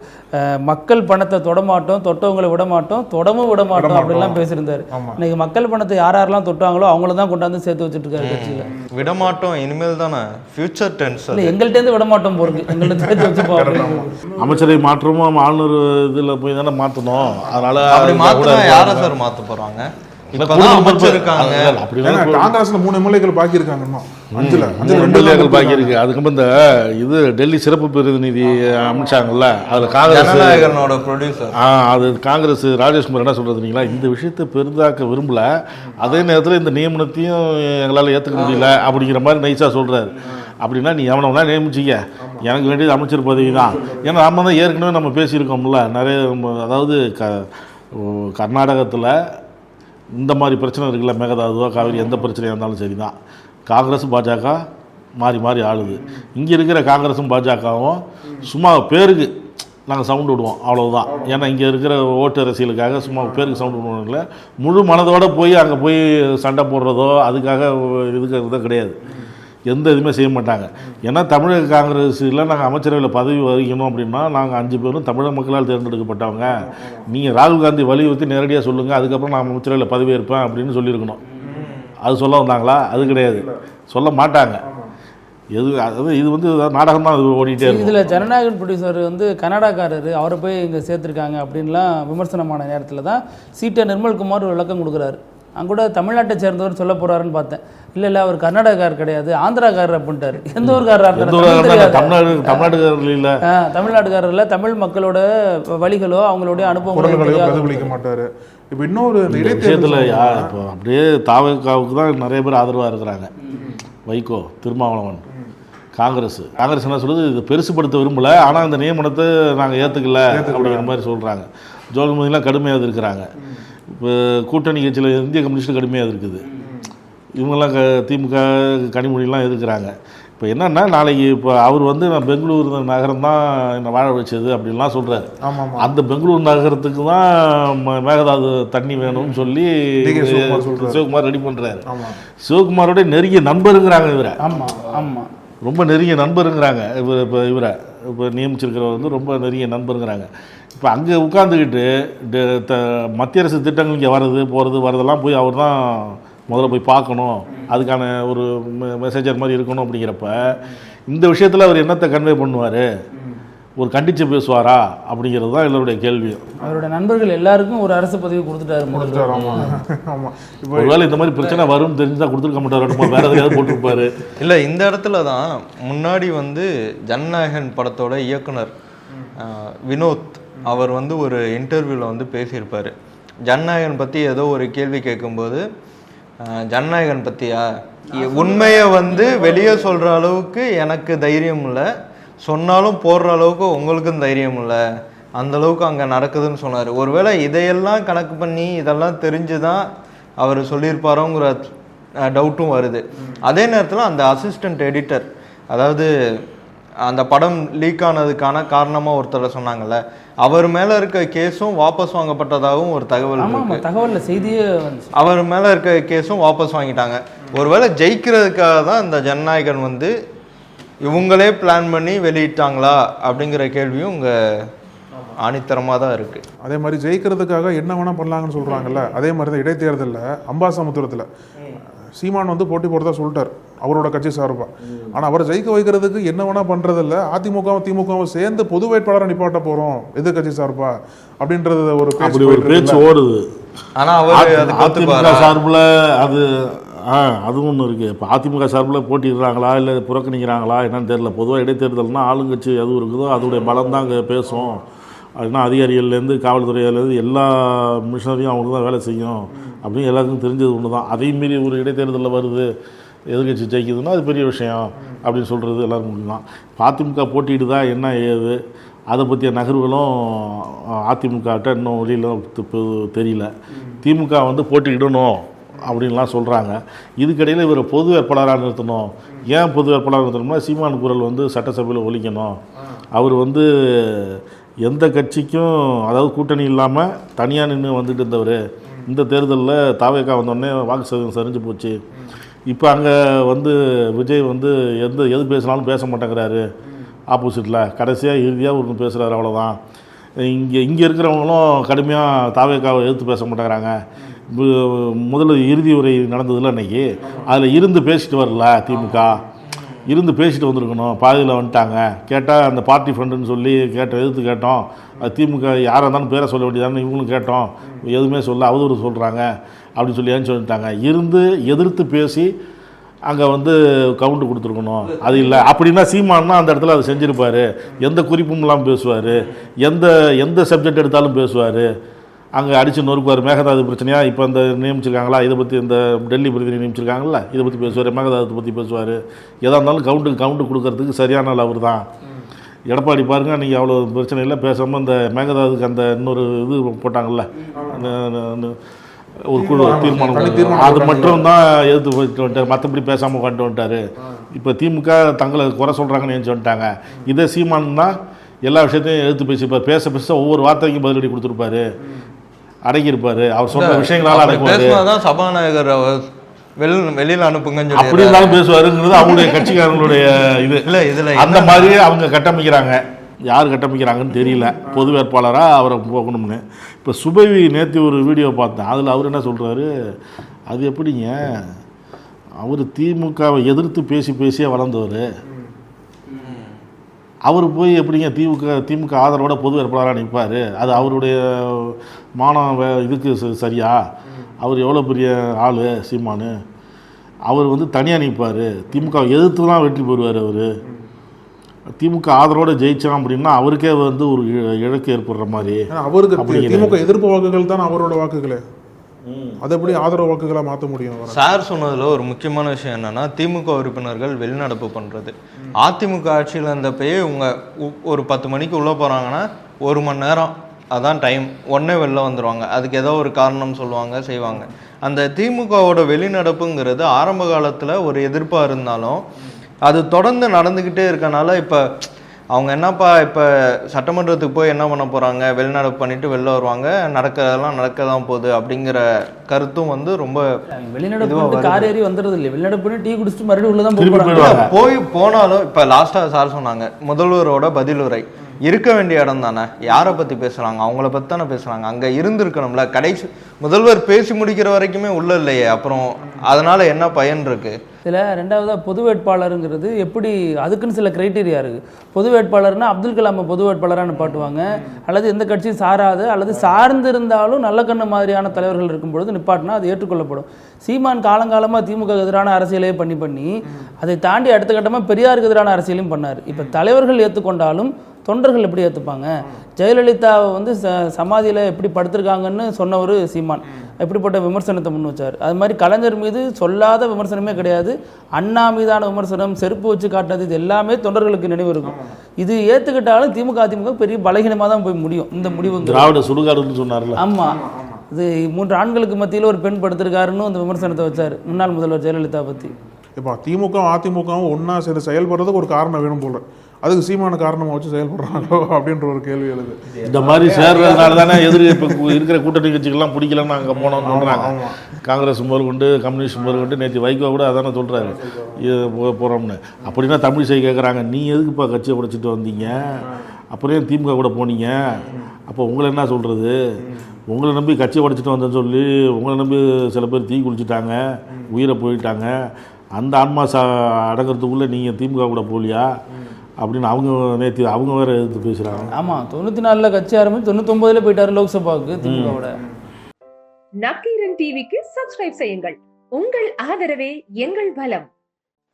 மக்கள் பணத்தை தொடமாட்டோம், தொட்டவங்களை விடமாட்டோம், தொடமும் விடமாட்டோம் அப்படிலாம் பேசியிருந்தாரு. இன்னைக்கு மக்கள் பணத்தை யாரெல்லாம் தொட்டாங்களோ அவங்கள தான் கொண்டாந்து சேர்த்து வச்சுட்டு இருக்காரு கட்சியில். விடமாட்டோம் இனிமேல் தானே ஃபியூச்சர் டென்ஸ். எங்கள்கிட்ட விடமாட்டோம் போறது, எங்கள்கிட்ட சேர்த்து வச்சுப்போம். அமைச்சரை மாற்றமும் ஆளுநர் இதில் போய் தானே மாற்றணும். அதனால அப்படி மாற்றினா யாரை சார் மாற்ற போகிறாங்க? காங்கிரஸ்ல 3 எம்எல்ஏக்கள் பாக்கி இருக்காங்க, 5 எம்எல்ஏக்கள் பாக்கி இருக்கு. அதுக்கு இந்த இது டெல்லி சிறப்பு பிரதிநிதி அமைச்சாங்கல்ல, அதுல காங்கிரஸ் அது காங்கிரஸ் ராஜேஷ்குமார் என்ன சொல்றதுங்களா, இந்த விஷயத்தை பெரிதாக்க விரும்பல, அதே நேரத்தில் இந்த நியமனத்தையும் எங்களால் ஏற்றுக்க முடியல அப்படிங்கிற மாதிரி நைஸாக சொல்றாரு. அப்படின்னா நீ எவனா நியமிச்சிக்க, எனக்கு வேண்டியது அமைச்சர் பதவி தான். ஏன்னா நம்ம தான் ஏற்கனவே நம்ம பேசியிருக்கோம்ல நிறைய. அதாவது கர்நாடகத்தில் இந்த மாதிரி பிரச்சனை இருக்குல்ல, மேகதாதுவோ காவிரி எந்த பிரச்சனையாக இருந்தாலும் சரி தான், காங்கிரஸ் பாஜக மாறி மாறி ஆளுது. இங்கே இருக்கிற காங்கிரஸும் பாஜகவும் சும்மா பேருக்கு நாங்கள் சவுண்டு விடுவோம், அவ்வளவுதான். ஏன்னா இங்கே இருக்கிற ஓட்டு அரசியலுக்காக சும்மா பேருக்கு சவுண்டு விடுவோம் இல்லை, முழு மனதோடு போய் அங்கே போய் சண்டை போடுறதோ அதுக்காக இருக்கிறதோ கிடையாது. எந்த இதுவுமே செய்ய மாட்டாங்க. ஏன்னா தமிழக காங்கிரஸில் நாங்கள் அமைச்சரவையில் பதவி வகிக்கணும் அப்படின்னா நாங்கள் 5 பேரும் தமிழக மக்களால் தேர்ந்தெடுக்கப்பட்டவங்க, நீங்கள் ராகுல் காந்தி வலியுறுத்தி நேரடியாக சொல்லுங்கள், அதுக்கப்புறம் நான் அமைச்சரவையில் பதவி ஏற்பேன் அப்படின்னு சொல்லியிருக்கணும். அது சொல்ல வந்தாங்களா? அது கிடையாது, சொல்ல மாட்டாங்க. அதாவது இது வந்து நாடகம் தான் ஓடிட்டே இருக்கு. இதில் ஜனநாயகன் ப்ரொடியூசர் வந்து கன்னடாக்காரர், அவரை போய் இங்கே சேர்த்துருக்காங்க அப்படின்லாம் விமர்சனமான நேரத்தில் தான் சீட்டை நிர்மல்குமார் ஒரு விளக்கம் கொடுக்குறாரு. அங்கே கூட தமிழ்நாட்டை சேர்ந்தவர் சொல்ல போகிறாருன்னு பார்த்தேன். இல்லை அவர் கர்நாடகார் கிடையாது, ஆந்திராக்காரர் அப்படின்ட்டார். எந்த ஊருக்காரர்? தமிழ்நாட்டுக்காரர் இல்லை, தமிழ்நாட்டுக்காரர் இல்லை. தமிழ் மக்களோட வழிகளோ அவங்களுடைய அனுபவங்களோ பிரதிபலிக்க மாட்டார். இப்போ இன்னொரு விஷயத்தில் இப்போ அப்படியே தாவேக்காவுக்கு தான் நிறைய பேர் ஆதரவாக இருக்கிறாங்க. வைகோ, திருமாவளவன், காங்கிரஸ் என்ன சொல்லுது, இது பெருசுப்படுத்த விரும்பலை, ஆனால் இந்த நியமனத்தை நாங்கள் ஏற்றுக்கல அப்படிங்கிற மாதிரி சொல்கிறாங்க. ஜோல்மதிலாம் கடுமையாக இருக்கிறாங்க. இப்போ கூட்டணி கட்சியில் இந்திய கம்யூனிஸ்ட் கடுமையாக இருக்குது. இவங்கெல்லாம் திமுக கனிமொழிலாம் எதிர்க்கிறாங்க. இப்போ என்னென்னா நாளைக்கு இப்போ அவர் வந்து நான் பெங்களூர் நகரம் தான் என்னை வாழ வச்சது அப்படின்லாம் சொல்கிறாரு. அந்த பெங்களூர் நகரத்துக்கு தான் மேகதாது தண்ணி வேணும்னு சொல்லி சிவகுமார் ரெடி பண்ணுறாரு. சிவகுமாரோட நெருங்கிய நண்பருங்கிறாங்க இவரை. ஆமாம் ஆமாம், ரொம்ப நெருங்கிய நண்பருங்கிறாங்க. இவரை இப்போ நியமிச்சிருக்கிறவர் வந்து ரொம்ப நெருங்கிய நண்பருங்கிறாங்க. இப்போ அங்கே உட்காந்துக்கிட்டு மத்திய அரசு திட்டங்கள் இங்கே வரதெல்லாம் போய் அவர் தான் முதல்ல போய் பார்க்கணும், அதுக்கான ஒரு மெசேஜர் மாதிரி இருக்கணும். அப்படிங்கிறப்ப இந்த விஷயத்தில் அவர் என்னத்தை கன்வே பண்ணுவார், ஒரு கண்டித்து பேசுவாரா அப்படிங்கிறது தான் எல்லோருடைய கேள்வி. அவரோட நண்பர்கள் எல்லாருக்கும் ஒரு அரசு பதவி கொடுத்துட்டாரு. ஒருவேளை இந்த மாதிரி பிரச்சனை வரும் தெரிஞ்சுதான் கொடுத்துருக்க மாட்டார், வேற எதையாவது போட்டிருப்பாரு. இல்லை, இந்த இடத்துல தான் முன்னாடி வந்து ஜனநாயகன் படத்தோட இயக்குனர் வினோத் அவர் வந்து ஒரு இன்டர்வியூவில் வந்து பேசியிருப்பார். ஜனநாயகன் பற்றி ஏதோ ஒரு கேள்வி கேட்கும்போது, ஜனநாயகன் பற்றியா, உண்மையை வந்து வெளியே சொல்கிற அளவுக்கு எனக்கு தைரியம் இல்லை, சொன்னாலும் போடுற அளவுக்கு உங்களுக்கும் தைரியம் இல்லை, அந்தளவுக்கு அங்கே நடக்குதுன்னு சொன்னார். ஒருவேளை இதையெல்லாம் கணக்கு பண்ணி இதெல்லாம் தெரிஞ்சு தான் அவர் சொல்லியிருப்பாரோங்கிற டவுட்டும் வருது. அதே நேரத்தில் அந்த அசிஸ்டண்ட் எடிட்டர், அதாவது அந்த படம் லீக் ஆனதுக்கான காரணமாக ஒருத்தர் சொன்னாங்கல்ல, அவர் மேலே இருக்க கேஸும் வாபஸ் வாங்கப்பட்டதாகவும் ஒரு தகவல் செய்தியே, அவர் மேலே இருக்க கேஸும் வாபஸ் வாங்கிட்டாங்க. ஒருவேளை ஜெயிக்கிறதுக்காக தான் இந்த ஜனநாயகன் வந்து இவங்களே பிளான் பண்ணி வெளியிட்டாங்களா அப்படிங்கிற கேள்வியும் இங்கே ஆணித்தரமாக தான் இருக்குது. அதே மாதிரி ஜெயிக்கிறதுக்காக என்ன வேணால் பண்ணலாங்கன்னு சொல்கிறாங்கல்ல, அதே மாதிரி தான் இடைத்தேர்தலில் அம்பாசமுத்திரத்தில் சீமான் வந்து போட்டி போடுறதா சொல்லிட்டார் அவரோட கட்சி சார்பாக. ஆனால் அவரை ஜெயிக்க வைக்கிறதுக்கு என்ன வேணால் பண்ணுறதில்ல, அதிமுகவும் திமுகவும் சேர்ந்து பொது வேட்பாளரை நிப்பாட்ட போகிறோம் எதிர்கட்சி சார்பா அப்படின்றது ஒரு பேச்சு ஓடுது. ஆனால் அதிமுக சார்பில் அதுவும் ஒன்று இருக்குது. இப்போ அதிமுக சார்பில் போட்டிடுறாங்களா இல்லை புறக்கணிக்கிறாங்களா என்னன்னு தெரியல. பொதுவாக இடைத்தேர்தல்னா ஆளுங்கட்சி எதுவும் இருக்குதோ அதோடைய பலம் தான் அங்கே பேசும். அதுனா அதிகாரிகள்லேருந்து காவல்துறையிலேருந்து எல்லா மிஷனரியும் அவங்களுக்கு தான் வேலை செய்யும் அப்படின்னு எல்லாருக்கும் தெரிஞ்சது ஒன்று தான். அதையும் மீறி ஒரு இடைத்தேர்தலில் வருது, எதிர்கட்சி ஜெயிக்குதுன்னா அது பெரிய விஷயம் அப்படின்னு சொல்கிறது எல்லாருக்கும் முடியும் தான். அதிமுக போட்டியிடுதா என்ன ஏது அதை பற்றிய நகர்வுகளும் அதிமுகட்ட இன்னும் வெளியில் தெரியல. திமுக வந்து போட்டியிடணும் அப்படின்லாம் சொல்கிறாங்க. இதுக்கிடையில் இவர் பொது வேட்பாளராக நிறுத்தணும். ஏன் பொது வேட்பாளராக நிறுத்தணும்னா சீமான் குரல் வந்து சட்டசபையில் ஒலிக்கணும். அவர் வந்து எந்த கட்சிக்கும் அதாவது கூட்டணி இல்லாமல் தனியாக நின்று வந்துட்டு இருந்தவர். இந்த தேர்தலில் தாவேக்கா வந்தோடனே வாக்கு சதவீதம் சரிஞ்சு போச்சு. இப்போ அங்கே வந்து விஜய் வந்து எது பேசினாலும் பேச மாட்டேங்கிறாரு. ஆப்போசிட்டில் கடைசியாக இறுதியாக ஒன்று பேசுகிறாரு, அவ்வளோதான். இங்கே இருக்கிறவங்களும் கடுமையாக தாவேக்காவை எதிர்த்து பேச மாட்டேங்கிறாங்க. முதல்ல இறுதி உரை நடந்ததில்ல அன்றைக்கி, அதில் இருந்து பேசிட்டு வரல. திமுக இருந்து பேசிட்டு வந்திருக்கணும், பாதியில் வந்துட்டாங்க. கேட்டால் அந்த பார்ட்டி ஃபண்டுன்னு சொல்லி எதிர்த்து கேட்டோம். அது திமுக யாராக இருந்தாலும் பேரை சொல்ல வேண்டியதானே, இவங்களும் கேட்டோம், எதுவுமே சொல்ல அவதூறு சொல்கிறாங்க அப்படின்னு சொல்லி ஏன்னு சொல்லிட்டாங்க. இருந்து எதிர்த்து பேசி அங்கே வந்து கவுண்ட் கொடுத்துருக்கணும். அது இல்லை அப்படின்னா சீமானா அந்த இடத்துல அதை செஞ்சுருப்பார். எந்த குறிப்பும் இல்லாமல் பேசுவார், எந்த சப்ஜெக்ட் எடுத்தாலும் பேசுவார். அங்கே அடித்து நொறுக்குவார். மேகதாது பிரச்சனையாக இப்போ இந்த நியமிச்சிருக்காங்களா, இதை பற்றி இந்த டெல்லி பிரதிநிதி நியமிச்சிருக்காங்களா, இதை பற்றி பேசுவார். மேகதாதத்தை பற்றி பேசுவார். எதாக இருந்தாலும் கவுண்ட் கொடுக்கறதுக்கு சரியான ஆள் அவர் தான். எடப்பாடி பாருங்கள், நீங்கள் அவ்வளோ பிரச்சனை இல்லை பேசாமல் இந்த மேகதாதுக்கு அந்த இன்னொரு இது போட்டாங்கல்ல, ஒரு குழு தீர்மானம், அது மட்டும் தான் எதிர்த்து போயிட்டு வந்துட்டார். மற்றபடி பேசாமல் கொண்டு வந்துட்டார். இப்போ திமுக தங்களை குறை சொல்கிறாங்கன்னு நினச்சி வந்துட்டாங்க. இதே சீமான்னா எல்லா விஷயத்தையும் எடுத்து பேசிப்பார். பேச ஒவ்வொரு வார்த்தைக்கும் பதிலடி கொடுத்துருப்பாரு, அடங்கியிருப்பாரு. அவர் சொன்ன விஷயங்களால அடங்குவார். சபாநாயகர் வெளியில் அனுப்புங்கன்னு சொல்லி அப்படி இருந்தாலும் பேசுவாருங்கிறது அவங்களுடைய கட்சிக்காரங்களுடைய இது. இல்லை, இதில் அந்த மாதிரியே அவங்க கட்டமைக்கிறாங்க. யார் கட்டமைக்கிறாங்கன்னு தெரியல. பொது வேட்பாளராக அவரை போகணும்னு. இப்போ சுபவி நேற்று ஒரு வீடியோ பார்த்தேன். அதில் அவர் என்ன சொல்கிறாரு, அது எப்படிங்க, அவர் திமுகவை எதிர்த்து பேசியே வளர்ந்தவர், அவர் போய் எப்படிங்க திமுக ஆதரவோட பொது வேட்பாளராக நிற்பார், அது அவருடைய மானம் இதுக்கு சரியா அவர் எவ்வளோ பெரிய ஆள் சீமானு. அவர் வந்து தனியாக நிற்பார், திமுக எதிர்த்து தான் வெற்றி பெறுவார். அவர் திமுக ஆதரவோடு ஜெயிச்சான் அப்படின்னா அவருக்கே வந்து ஒரு இழக்கு ஏற்படுற மாதிரி. அவருக்கு திமுக எதிர்ப்பு வாக்குகள் தான் அவரோட வாக்குகளே, அதை எப்படி ஆதரவு வாக்குகளை மாற்ற முடியும்? சார் சொன்னதில் ஒரு முக்கியமான விஷயம் என்னன்னா, திமுக உறுப்பினர்கள் வெளிநடப்பு பண்ணுறது. அதிமுக ஆட்சியில் இருந்தப்பயே இவங்க ஒரு 10 மணிக்கு உள்ளே போகிறாங்கன்னா 1 மணி நேரம் அதான் டைம், உடனே வெளில வந்துடுவாங்க. அதுக்கு ஏதோ ஒரு காரணம் சொல்லுவாங்க, செய்வாங்க. அந்த திமுகவோட வெளிநடப்புங்கிறது ஆரம்ப காலத்தில் ஒரு எதிர்ப்பாக இருந்தாலும் அது தொடர்ந்து நடந்துக்கிட்டே இருக்கனால இப்போ அவங்க என்னப்பா இப்போ சட்டமன்றத்துக்கு போய் என்ன பண்ண போகிறாங்க, வெளிநடப்பு பண்ணிட்டு வெளில வருவாங்க, நடக்கிறதெல்லாம் நடக்க தான் போகுது அப்படிங்கிற கருத்தும் வந்து ரொம்ப வெளிநடப்பு கார் ஏறி வந்துடுறது இல்லை. வெளிநடப்புன்னு டீ குடிச்சிட்டு மறுபடியும் உள்ளதான் போனாலும் இப்போ லாஸ்ட்டாக சார் சொன்னாங்க முதல்வரோட பதிலுரை இருக்க வேண்டிய இடம் தானே, யாரை பற்றி பேசுகிறாங்க, அவங்கள பற்றி தானே பேசுகிறாங்க, அங்கே இருந்திருக்கணும்ல. கடைசி முதல்வர் பேசி முடிக்கிற வரைக்குமே உள்ள இல்லையே, அப்புறம் அதனால என்ன பயன் இருக்கு? இதில் ரெண்டாவதாக பொது வேட்பாளருங்கிறது எப்படி, அதுக்குன்னு சில கிரைட்டீரியா இருக்குது. பொது வேட்பாளர்னா அப்துல் கலாம் பொது வேட்பாளராக நிப்பாட்டுவாங்க, அல்லது எந்த கட்சியும் சாராது அல்லது சார்ந்திருந்தாலும் நல்ல கண்ணு மாதிரியான தலைவர்கள் இருக்கும்பொழுது நிப்பாட்டினா அது ஏற்றுக்கொள்ளப்படும். சீமான் காலங்காலமாக திமுக எதிரான அரசியலே பண்ணி அதை தாண்டி அடுத்த கட்டமாக பெரியாருக்கு எதிரான அரசியலையும் பண்ணார். இப்போ தலைவர்கள் ஏற்றுக்கொண்டாலும் தொண்டர்கள் எப்படி ஏற்றுப்பாங்க? ஜெயலலிதாவை வந்து சமாதியில் எப்படி படுத்திருக்காங்கன்னு சொன்னவர் சீமான் எப்படிப்பட்ட விமர்சனத்தை முன் வச்சார். அது மாதிரி கலைஞர் மீது சொல்லாத விமர்சனமே கிடையாது. அண்ணா மீதான விமர்சனம், செருப்பு வச்சு காட்டினது, இது எல்லாமே தொண்டர்களுக்கு நினைவு இருக்கும். இது ஏற்றுக்கிட்டாலும் திமுக அதிமுக பெரிய பலகீனமாக தான் போய் முடியும். இந்த முடிவு திராவிட சுடுகாடுன்னு சொன்னார்ல. ஆமாம், இது 3 ஆண்களுக்கு மத்தியில் ஒரு பெண் படுத்திருக்காருன்னு அந்த விமர்சனத்தை வச்சார் முன்னாள் முதல்வர் ஜெயலலிதா பற்றி. இப்போ திமுக அதிமுகவும் ஒன்றா சேர்ந்து செயல்படுறதுக்கு ஒரு காரணம் வேணும் போல, அதுக்கு சீமான காரணமாக வச்சு செயல்படுறாங்களோ அப்படின்ற ஒரு கேள்வி எழுது. இந்த மாதிரி சேர்றதுனால தானே எதிரி இப்போ இருக்கிற கூட்டணி கட்சிகள்லாம் பிடிக்கலன்னு அங்கே போனோம்னு சொல்கிறாங்க. காங்கிரஸ் முதற்கொண்டு கம்யூனிஸ்ட் முதற்கொண்டு நேற்று வைகோ கூட அதானே சொல்கிறாரு போகிறோம்னு. அப்படின்னா தமிழிசை கேட்குறாங்க, நீ எதுக்குப்பா கட்சியை உடைச்சிட்டு வந்தீங்க, அப்புறம் திமுக கூட போனீங்க, அப்போ உங்களை என்ன சொல்கிறது, உங்களை நம்பி கட்சியை உடைச்சிட்டு வந்தேன்னு சொல்லி உங்களை நம்பி சில பேர் தீ குளிச்சுட்டாங்க, உயிரை போயிட்டாங்க, அந்த ஆன்மா அடங்கிறதுக்குள்ளே நீங்கள் திமுக கூட போலியா அப்படின்னு அவங்க நேற்று அவங்க வேற எதிர்த்து பேசுகிறாங்க. ஆமாம், 94 கட்சி ஆரம்பிச்சு 99 போயிட்டாரு லோக்சபாவுக்கு திமுகவோட. நக்கீரன் டிவிக்கு சப்ஸ்கிரைப் செய்யுங்கள். உங்கள் ஆதரவே எங்கள் பலம்.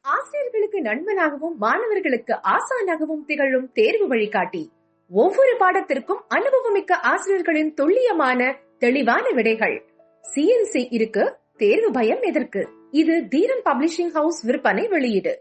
ஆசிரியர்களுக்கு நண்பனாகவும் மாணவர்களுக்கு ஆசானாகவும் திகழும் தேர்வு வழிகாட்டி. ஒவ்வொரு பாடத்திற்கும் அனுபவமிக்க ஆசிரியர்களின் துல்லியமான தெளிவான விடைகள். CNC இருக்கு, தேர்வு பயம் எதற்கு? இது தீரன் பப்ளிஷிங் ஹவுஸ் விற்பனை வெளியீடு.